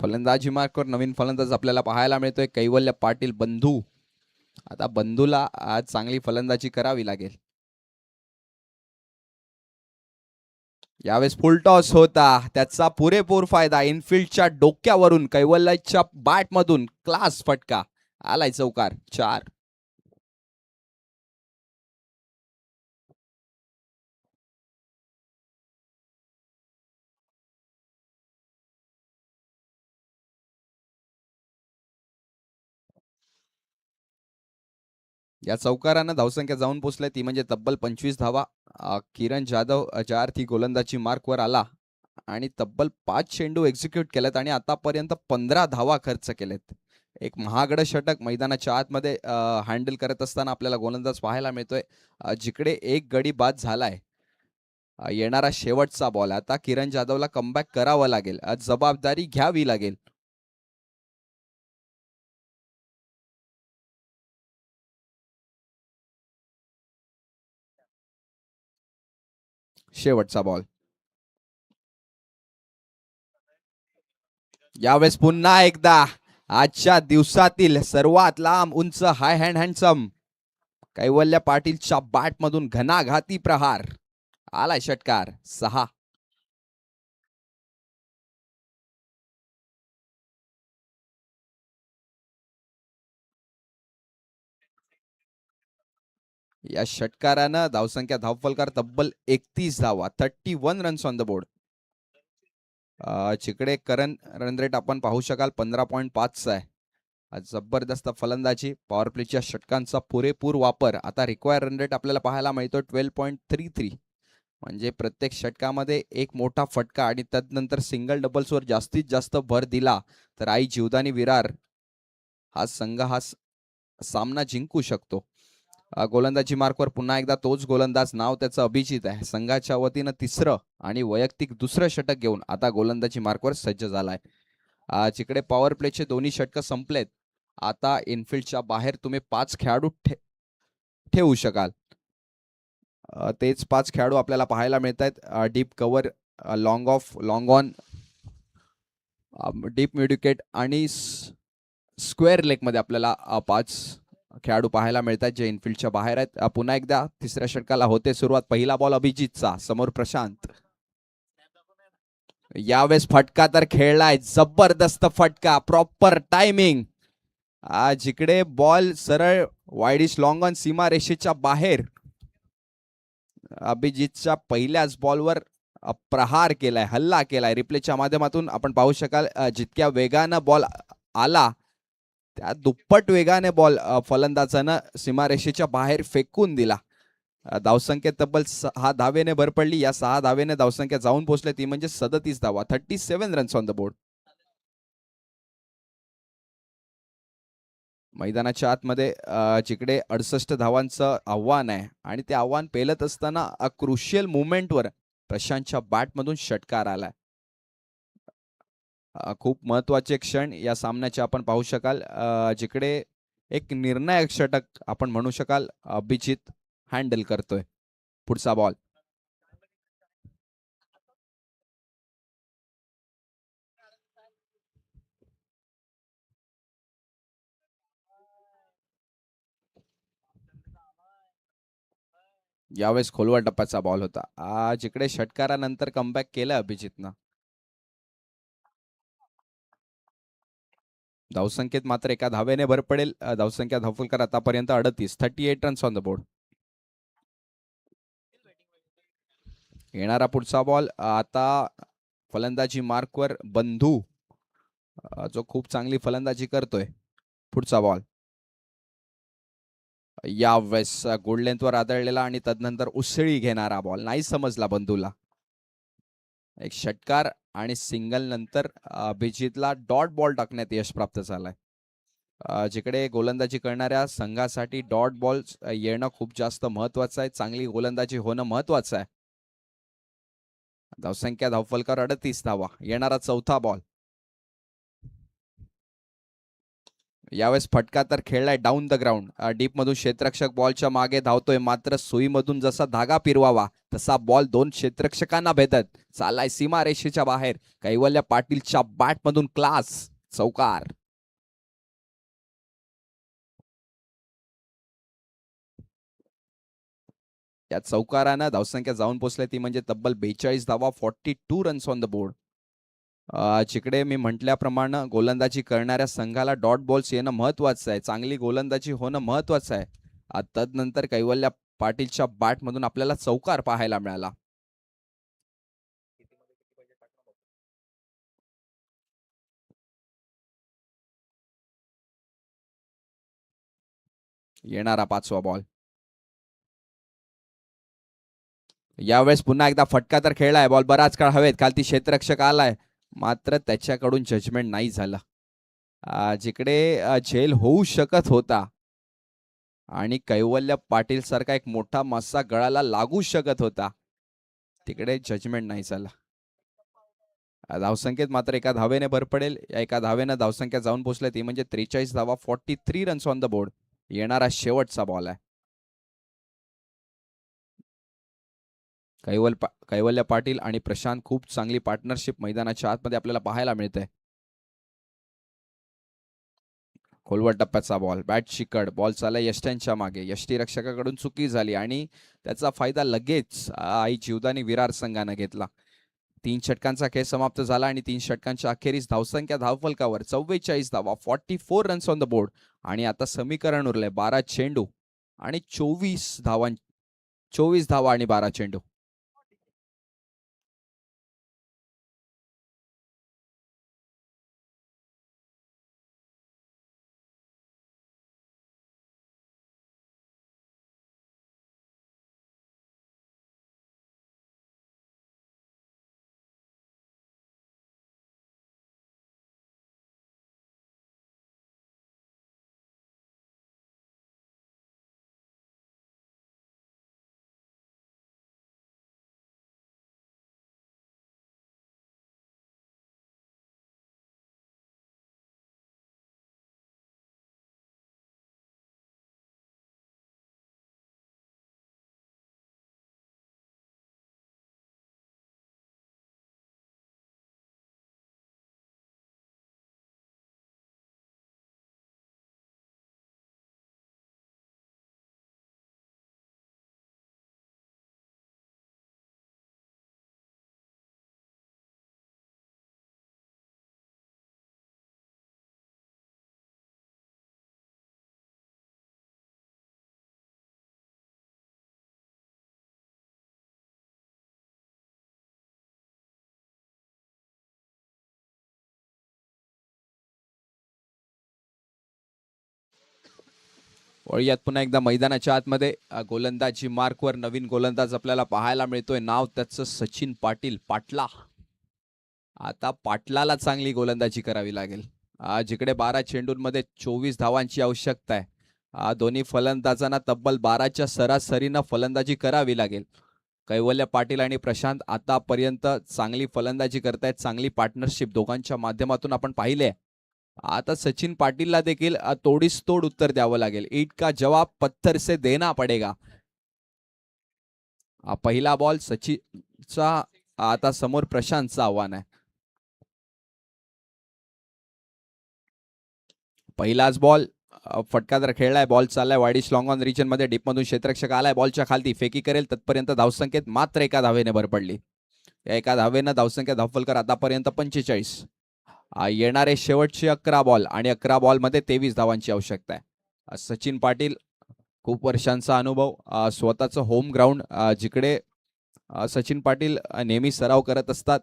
फलंदाजी मार्कवर नवीन फलंदाज आपल्याला पाहायला मिळतोय, कैवल्य पाटील बंधू. आता बंधूला आज चांगली फलंदाजी करावी लागेल. यावेळेस फुल टॉस होता, त्याचा पुरेपूर फायदा. इनफिल्डच्या डोक्यावरून कैवल्याच्या बॅटमधून क्लास फटका आलाय. चौकार, 4. या चौकारानं धावसंख्या जाऊन पोहोचल्या ती म्हणजे तब्बल 25 धावा. किरण जाधव ज्या अर्थी गोलंदाजी मार्कवर आला आणि तब्बल 5 चेंडू एक्झिक्यूट केलेत आणि आतापर्यंत 15 धावा खर्च केलेत. एक महागडं षटक मैदानाच्या आतमध्ये हँडल करत असताना आपल्याला गोलंदाज पाहायला मिळतोय. जिकडे एक गडी बाद झालाय. येणारा शेवटचा बॉल. आता किरण जाधवला कमबॅक करावं लागेल, जबाबदारी घ्यावी लागेल. शेवटचा बॉल. यावेळेस पुन्हा एकदा आजच्या दिवसातील सर्वात लांब उंच हाय हँड हँडसम कैवल्य पाटीलच्या बॅटमधून घणाघाती प्रहार आलाय. षटकार, 6. या षटकारानं धावसंख्या धावफलकार तब्बल 31 धावा, 31 रन्स ऑन द बोर्ड. जिकडे करंट रन रेट आपण पाहू शकाल 15.5 आहे. जबरदस्त फलंदाजी, पॉवर प्लेच्या षटकांचा पुरेपूर वापर. आता रिक्वायर रन रेट आपल्याला पाहायला मिळतो 12.33. म्हणजे प्रत्येक षटकामध्ये एक मोठा फटका आणि तदनंतर सिंगल डबल्सवर जास्तीत जास्त भर दिला तर आई जीवदानी विरार हा संघ हा सामना जिंकू शकतो. गोलंदाजी मार्कवर पुन्हा एकदा तोच गोलंदाज, नाव त्याचं अभिजित आहे. संघाच्या वतीनं 3रं आणि वैयक्तिक 2रं षटक घेऊन आता गोलंदाजी मार्कवर सज्ज झालाय. जिकडे पॉवर प्लेचे दोन्ही षटकं संपलेत. आता इनफिल्डच्या बाहेर तुम्ही 5 खेळाडू ठेवू शकाल. तेच 5 खेळाडू आपल्याला पाहायला मिळत आहेत. Deep cover, long of, long on, deep midwicket आणि स्क्वेअर लेगमध्ये आपल्याला 5 खेळाडू पाहायला मिळतात जे इनफिल्डच्या बाहेर आहेत. पुन्हा एकदा 3ऱ्या षटकाला होते सुरुवात. पहिला बॉल अभिजितचा, समोर प्रशांत. यावेळेस फटका तर खेळलाय, जबरदस्त फटका, प्रॉपर टायमिंग. जिकडे बॉल सरळ वाईडिश लॉंग ऑन सीमा रेषेच्या बाहेर. अभिजितच्या पहिल्याच बॉलवर प्रहार केलाय, हल्ला केलाय. रिप्लेच्या माध्यमातून आपण पाहू शकाल जितक्या वेगानं बॉल आला त्या दुप्पट वेगाने बॉल फलंदाजानं सीमारेषेच्या बाहेर फेकून दिला. धावसंख्या तब्बल 6 धावेने भर पडली. या 6 धावेने धावसंख्या जाऊन पोहोचली ती म्हणजे 37 धावा, 37 रन्स ऑन द बोर्ड. मैदानाच्या आतमध्ये जिकडे 68 धावांचं आव्हान आहे आणि ते आव्हान पेलत असताना क्रुशियल मुवमेंटवर प्रशांतच्या बॅटमधून षटकार आलाय. खूप महत्वाचे क्षण या सामन्याचे आपण पाहू शकाल. जिकडे एक निर्णायक षटक आपण म्हणू शकाल अभिजित हँडल करतोय. पुढचा बॉल यावेळेस खोलवर टप्प्याचा बॉल होता. जिकडे षटकारानंतर कमबॅक केलं अभिजितनं. धावसंख्येत मात्र एका धावेने भर पडेल. धावसंख्या धावफलकर आतापर्यंत 38 रन्स ऑन द बोर्ड. येणारा पुढचा बॉल आता फलंदाजी मार्कवर बंधू, जो खूप चांगली फलंदाजी करतोय. पुढचा बॉल यावेळेस गोल्ड लेंथवर आदळलेला आणि तदनंतर उसळी घेणारा बॉल. नाही समजला बंधूला. एक षटकार आणि सिंगल नंतर अभिजितला डॉट बॉल टाकण्यात यश प्राप्त झालंय. जिकडे गोलंदाजी करणाऱ्या संघासाठी डॉट बॉल येणं खूप जास्त महत्वाचं आहे. चांगली गोलंदाजी होणं महत्वाचं आहे. धावसंख्या धावफलकर 38 धावा. येणारा चौथा बॉल. यावेळेस फटका तर खेळलाय डाऊन द ग्राउंड. डीप मधून क्षेत्ररक्षक बॉलच्या मागे धावतोय, मात्र सुईमधून जसा धागा फिरवावा तसा बॉल 2 क्षेत्ररक्षकांना भेटत चाललाय सीमारेषेच्या बाहेर. कैवल्य पाटीलच्या बॅटमधून क्लास, चौकार. या चौकारानं धावसंख्या जाऊन पोहोचली ती म्हणजे तब्बल 42 धावा, 42 रन्स ऑन द बोर्ड. जिकडे मी म्हटल्याप्रमाणे गोलंदाजी करणाऱ्या संघाला डॉट बॉल्स येणं महत्वाचं आहे. चांगली गोलंदाजी होणं महत्वाचं आहे. तदनंतर कैवल्य पाटीलच्या बॅटमधून आपल्याला चौकार पाहायला मिळाला. येणारा पाचवा बॉल. यावेळेस पुन्हा एकदा फटका तर खेळलाय. बॉल बराच काळ हवेत, खालती क्षेत्ररक्षक आलाय, मात्र त्याच्याकडून जजमेंट नाही झालं. जिकडे झेल होऊ शकत होता आणि कैवल्य पाटील सारखा एक मोठा मस्सा गळाला लागू शकत होता, तिकडे जजमेंट नाही झाला. धावसंख्येत मात्र एका धावेने भर पडेल. या एका धावेनं धावसंख्या जाऊन पोहोचल्या ती म्हणजे 43 धावा, 43 रन्स ऑन द बोर्ड. येणारा शेवटचा बॉल आहे. कैवल्य पाटील आणि प्रशांत खूप चांगली पार्टनरशिप मैदानाच्या आतमध्ये आपल्याला पाहायला मिळते. खोलवर टप्प्याचा बॉल, बॅट चिकट, बॉल चालला यष्ट्यांच्या मागे. यष्टीरक्षकाकडून चुकी झाली आणि त्याचा फायदा लगेच आई जीवदानी विरार संघानं घेतला. 3 षटकांचा खेळ समाप्त झाला आणि 3 षटकांच्या अखेरीस धावसंख्या धावफलकावर 44 धावा, 44 रन्स ऑन द बोर्ड. आणि आता समीकरण उरलंय 12 चेंडू आणि 24 धावा आणि 12 चेंडू. वळूयात पुन्हा एकदा मैदानाच्या आतमध्ये. गोलंदाजी मार्कवर नवीन गोलंदाज आपल्याला पाहायला मिळतोय. नाव त्याचं सचिन पाटील. पाटला. आता पाटलाला चांगली गोलंदाजी करावी लागेल. जिकडे 12 चेंडूंमध्ये 24 धावांची आवश्यकता आहे. दोन्ही फलंदाजांना तब्बल 12च्या सरासरीनं फलंदाजी करावी लागेल. कैवल्य पाटील आणि प्रशांत आतापर्यंत चांगली फलंदाजी करतायत. चांगली पार्टनरशिप दोघांच्या माध्यमातून आपण पाहिले. आता सचिन पाटीलला देखील तोडीस तोड उत्तर द्यावं लागेल. ईट का जवाब पत्थर से देना पडेगा. पहिला बॉल सचिनचा. आता समोर प्रशांतचं आव्हान आहे. पहिलाच बॉल. फटका जर खेळलाय. बॉल चाललाय वाईडिश लॉंग ऑन रिजन मध्ये. डीप मधून क्षेत्ररक्षक आलाय. बॉलच्या खालती फेकी करेल. तत्पर्यंत धावसंख्येत मात्र एका धावेने भर पडली. या एका धावेनं धावसंख्या धावफलकर आतापर्यंत 45. येणारे शेवटचे 11 बॉल आणि 11 बॉलमध्ये 23 धावांची आवश्यकता आहे. सचिन पाटील खूप वर्षांचा अनुभव. स्वतःचं होम ग्राउंड जिकडे सचिन पाटील नेहमी सराव करत असतात.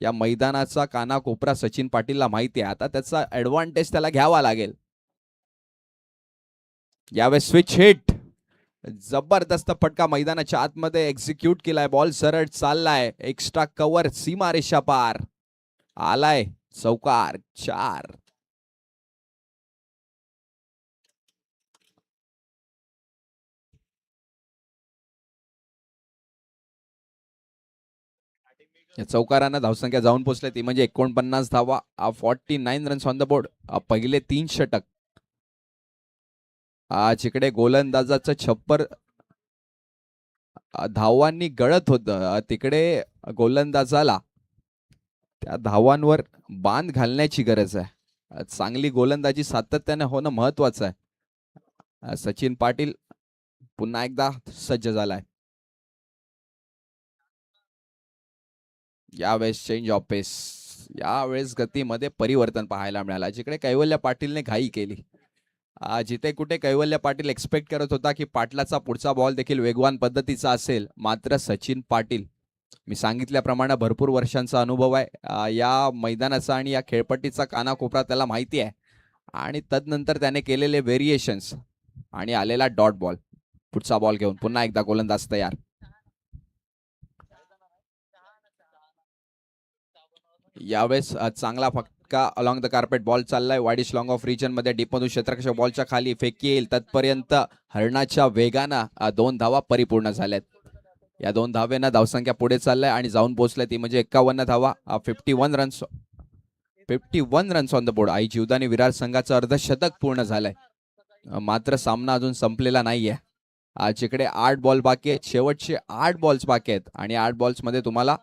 या मैदानाचा कानाकोपरा सचिन पाटीलला माहिती आहे. आता त्याचा ऍडव्हान्टेज त्याला घ्यावा लागेल. यावेळेस स्विच हिट. जबरदस्त फटका मैदानाच्या आतमध्ये एक्झिक्यूट केलाय. बॉल सरळ चाललाय. Extra cover. सीमारेषा पार. आलाय चौकार. 4. या चौकारांना धावसंख्या जाऊन पोहोचली. ती म्हणजे 49 धावा. 49 रन्स ऑन द बोर्ड. पहिले 3 षटक. जिकडे गोलंदाजाचं छप्पर धावांनी गळत होतं, तिकडे गोलंदाजाला त्या धावांवर बांध घालण्याची गरज आहे. चांगली गोलंदाजी सातत्याने होणं महत्वाचं आहे. सचिन पाटील पुन्हा एकदा सज्ज झालाय. यावेळेस चेंज ऑफ पेस. यावेळेस गतीमध्ये परिवर्तन पाहायला मिळालं. जिकडे कैवल्य पाटीलने घाई केली. जिथे कुठे कैवल्य पाटील एक्सपेक्ट करत होता की पाटलाचा पुढचा बॉल देखील वेगवान पद्धतीचा असेल, मात्र सचिन पाटील, मी सांगितल्याप्रमाणे भरपूर वर्षांचा अनुभव आहे या मैदानाचा आणि या खेळपट्टीचा कानाकोपरा त्याला माहिती आहे. आणि तदनंतर त्याने केलेले व्हेरिएशन्स आणि आलेला डॉट बॉल. पुढचा बॉल घेऊन पुन्हा एकदा गोलंदाज तयार. यावेळेस चांगला फटका अलॉंग द कार्पेट. बॉल चाललाय वाईडिश लॉंग ऑफ रिजन मध्ये. डीप मधून क्षेत्ररक्षक बॉलच्या खाली फेकी येईल. तत्पर्यंत हरणाच्या वेगानं 2 धावा परिपूर्ण झाल्यात. या 2 धावेनं धावसंख्या पुढे चाललाय आणि जाऊन पोहोचलाय. ती म्हणजे 51 धावा. 51 रन्स ऑन द बोर्ड. आई जीवदानी विरार संघाचं अर्धशतक पूर्ण झालंय. मात्र सामना अजून संपलेला नाहीये. जिकडे 8 बॉल बाकी आहेत. शेवटचे 8 बॉल्स बाकी आहेत आणि 8 बॉल्स मध्ये तुम्हाला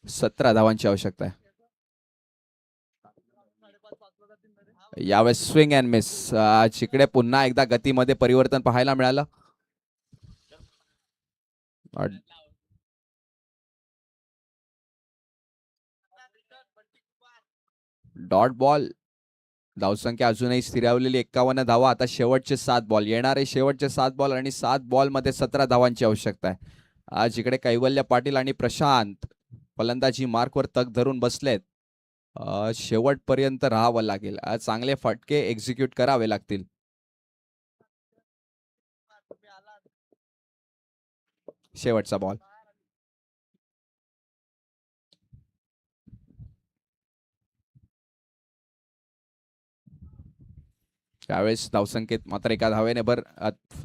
17 धावांची आवश्यकता आहे. यावेळेस स्विंग अँड मिस. जिकडे पुन्हा एकदा गतीमध्ये परिवर्तन पाहायला मिळालं. Dot ball. धावसंख्या अजूनही स्थिरावलेली 51 धावा. आता शेवटचे 7 बॉल. येणारे शेवटचे 7 बॉल आणि 7 बॉल मध्ये 17 धावांची आवश्यकता आहे. जिकडे कैवल्य पाटील आणि प्रशांत फलंदाजी मार्कवर तग धरून बसलेत. शेवटपर्यंत राहावं लागेल. चांगले फटके एक्झिक्यूट करावे लागतील. शेवटचा बॉल. त्यावेळेस धावसंख्येत मात्र एका धावेने भर.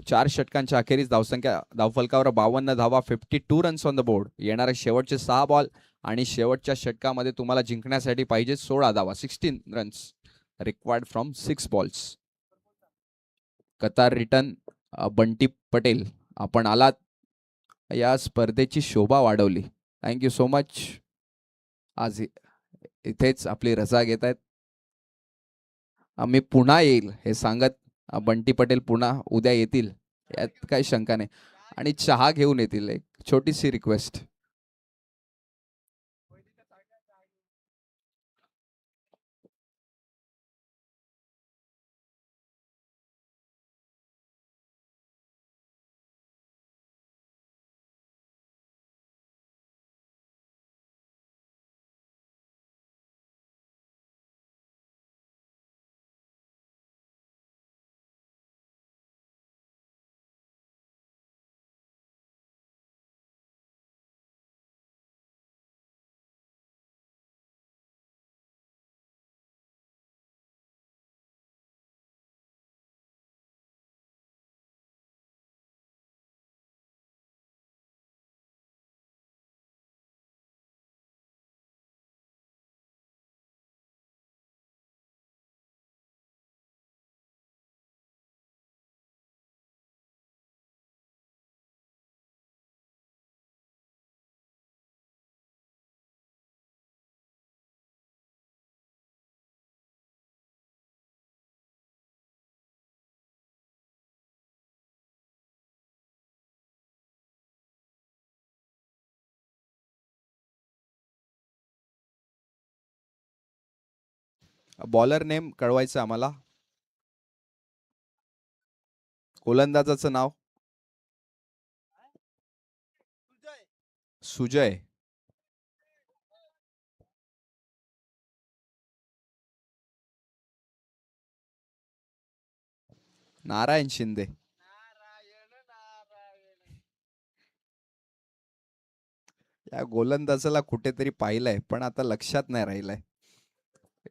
4 षटकांच्या अखेरीस धावसंख्या धावफलकावर 52 धावा. 52 रन्स ऑन द बोर्ड. येणारे शेवटचे 6 बॉल आणि शेवटच्या षटकामध्ये तुम्हाला जिंकण्यासाठी पाहिजे 16 धावा. 16 runs required from 6 balls. Qatar return Bunty Patel, आपण आलात. या स्पर्धेची शोभा वाढवली. Thank you so much. आज इथेच आपली रजा घेत आहेत. मी पुन्हा येईल हे सांगत बंटी पटेल पुन्हा उद्या येतील, यात काही शंका नाही. आणि चहा घेऊन येतील. एक छोटीशी रिक्वेस्ट. बॉलर नेम कळवायचं आम्हाला. गोलंदाजाचं नाव सुजय. नारायण शिंदे. या गोलंदाजाला कुठेतरी पाहिलंय पण आता लक्षात नाही राहिलंय.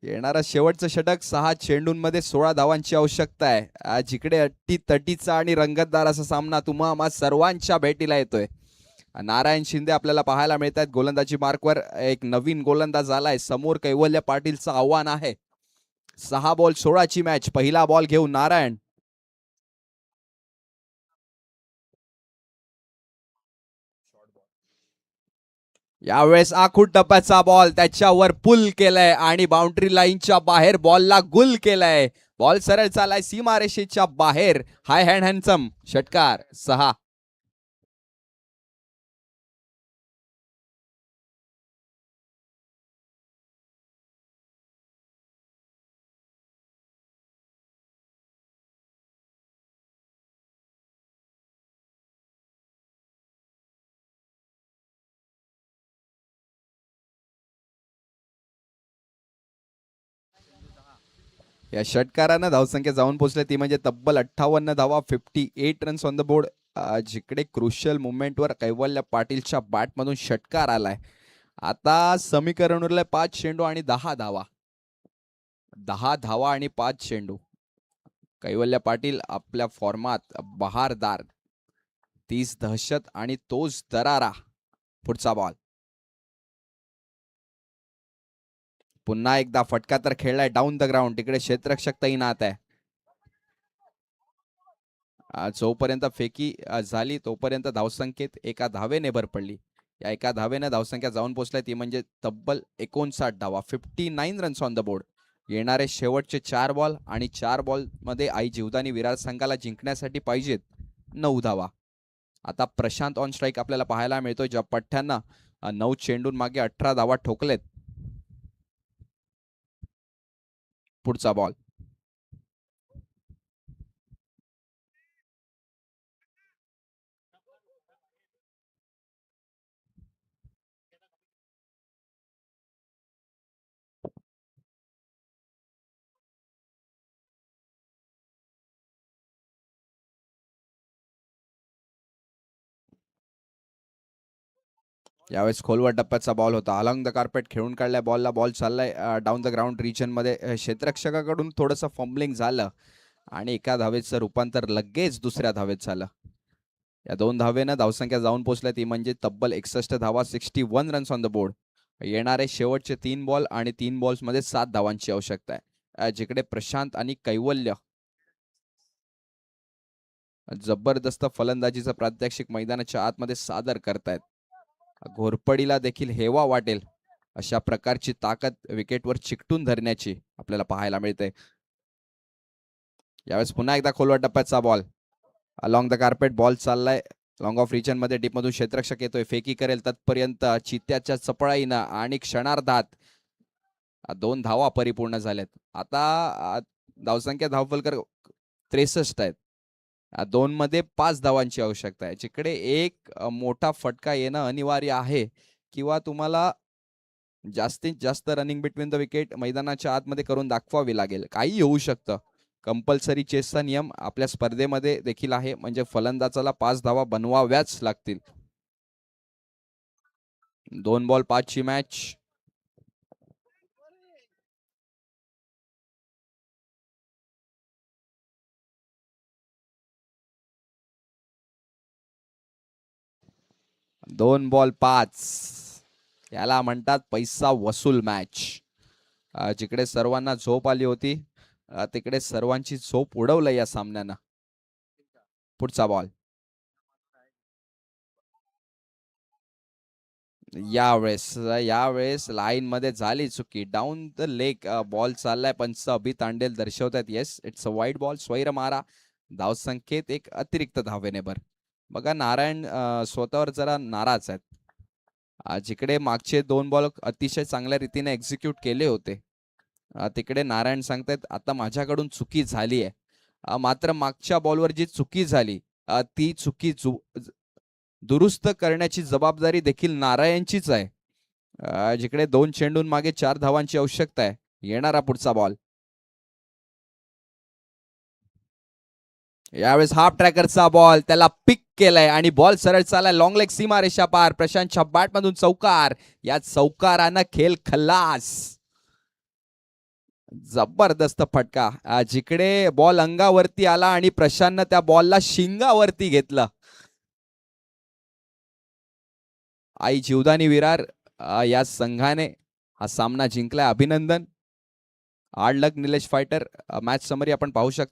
येणारा शेवटचं षटक 6 चेंडूंमध्ये 16 धावांची आवश्यकता आहे. जिकडे अट्टी तटीचा आणि रंगतदार असा सामना तुम्हा आम्हा सर्वांच्या भेटीला येतोय. नारायण शिंदे आपल्याला पाहायला मिळत आहेत गोलंदाजी मार्कवर. एक नवीन गोलंदाज आलाय समोर. कैवल्य पाटीलचं आव्हान आहे. 6 बॉल 16ची मॅच. पहिला बॉल घेऊन नारायण. यावेळेस आखूड टप्प्याचा बॉल त्याच्यावर पुल केलाय आणि बाउंड्री लाईनच्या बाहेर बॉलला गुल केलाय. बॉल सरळ चालाय सीमारेषेच्या बाहेर. हाय हँड हॅन्डसम षटकार. 6. या षटकारानं धावसंख्या जाऊन पोहोचल्या ती म्हणजे तब्बल 58 धावा. 58 रन्स ऑन द बोर्ड. जिकडे क्रुशियल मुवमेंटवर कैवल्य पाटीलच्या बॅटमधून षटकार आलाय. आता समीकरण उरलंय 5 चेंडू आणि 10 धावा. 10 धावा आणि 5 चेंडू. कैवल्य पाटील आपल्या फॉर्मात बहारदार. 30 दहशत आणि तोच दरारा. पुढचा बॉल. पुन्हा एकदा फटका तर खेळलाय डाऊन द ग्राउंड. तिकडे क्षेत्ररक्षक तैनात आहे. जोपर्यंत फेकी झाली तोपर्यंत धावसंख्येत एका धावेने भर पडली. या एका धावेने धावसंख्या जाऊन पोहोचल्या ती म्हणजे तब्बल 59 धावा. 59 रन्स ऑन द बोर्ड. येणारे शेवटचे 4 बॉल आणि 4 बॉल मध्ये आई जीवदानी विरार संघाला जिंकण्यासाठी पाहिजेत 9 धावा. आता प्रशांत ऑन स्ट्राईक आपल्याला पाहायला मिळतोय. ज्या पठ्ठ्यांना 9 चेंडून मागे 18 धावा ठोकलेत. पुढचा बॉल. यावेळेस खोलवर टप्प्याचा बॉल होता. अलॉंग द कार्पेट खेळून काढलाय बॉलला. बॉल चाललाय डाऊन द ग्राउंड रिजन मध्ये. क्षेत्ररक्षकाकडून थोडंसं फंबलिंग झालं आणि एका धावेचं रूपांतर लगेच दुसऱ्या धावेत झालं. या 2 धावेनं धावसंख्या जाऊन पोहोचल्या ती म्हणजे तब्बल 61 धावा. 61 रन्स ऑन द बोर्ड. येणारे शेवटचे 3 बॉल आणि 3 बॉल्स मध्ये 7 धावांची आवश्यकता आहे. जिकडे प्रशांत आणि कैवल्य जबरदस्त फलंदाजीचं प्रात्यक्षिक मैदानाच्या आतमध्ये सादर करतायत. घोरपडीला देखील हेवा वाटेल अशा प्रकारची ताकद विकेटवर चिकटून धरण्याची आपल्याला पाहायला मिळते. यावेळेस पुन्हा एकदा खोलवर टप्प्याचा ball. Along the carpet ball चाललाय. लॉंग ऑफ रिजन मध्ये डीप मधून क्षेत्ररक्षक येतोय. फेकी करेल तत्पर्यंत चित्त्याच्या चपळाईनं आणि क्षणार्धात 2 धावा परिपूर्ण झाल्यात. आता धावसंख्या धावफलकर 63 आहेत. 2 मध्ये 5 धावांची आवश्यकता आहे. जिकडे एक मोठा फटका येणं अनिवार्य आहे किंवा तुम्हाला जास्तीत जास्त रनिंग बिटवीन द विकेट मैदानाच्या आतमध्ये करून दाखवावी लागेल. काही होऊ शकतं. कंपल्सरी चेसचा नियम आपल्या स्पर्धेमध्ये देखील आहे. म्हणजे फलंदाजाला 5 धावा बनवाव्याच लागतील. 2 बॉल 5 ची मॅच. दोन बॉल 5. याला म्हणतात पैसा वसूल मॅच. जिकडे सर्वांना झोप आली होती तिकडे सर्वांची झोप उडवलं या सामन्यानं. पुढचा बॉल. यावेळेस लाईन मध्ये झाली चुकी. डाऊन द लेग बॉल चाललाय. पंच अभि तांडेल दर्शवतात yes it's a wide ball. स्वैर मारा. धावसंख्येत एक अतिरिक्त धावेने भर. बघा नारायण स्वतःवर जरा नाराज आहेत. जिकडे मागचे 2 बॉल अतिशय चांगल्या रीतीने एक्झिक्यूट केले होते तिकडे नारायण सांगतायत आता माझ्याकडून चुकी झाली आहे. मात्र मागच्या बॉलवर जी चुकी झाली ती चुकी दुरुस्त करण्याची जबाबदारी देखील नारायणचीच आहे. जिकडे 2 चेंडून मागे 4 धावांची आवश्यकता आहे. येणारा पुढचा बॉल यावेळेस हाफ ट्रॅकरचा बॉल त्याला पिक केलाय आणि बॉल सरळ चाललाय लॉंग लेग सीमारेषा पार. प्रशांतच्या बॅटमधून चौकार. या चौकारानं खेळ खल्लास. जबरदस्त फटका. जिकडे बॉल अंगावरती आला आणि प्रशांतनं त्या बॉलला शिंगावरती घेतलं. आई जीवदानी विरार या संघाने हा सामना जिंकलाय. अभिनंदन. आड लक निलेश फायटर. मॅच समरी आपण पाहू शकता.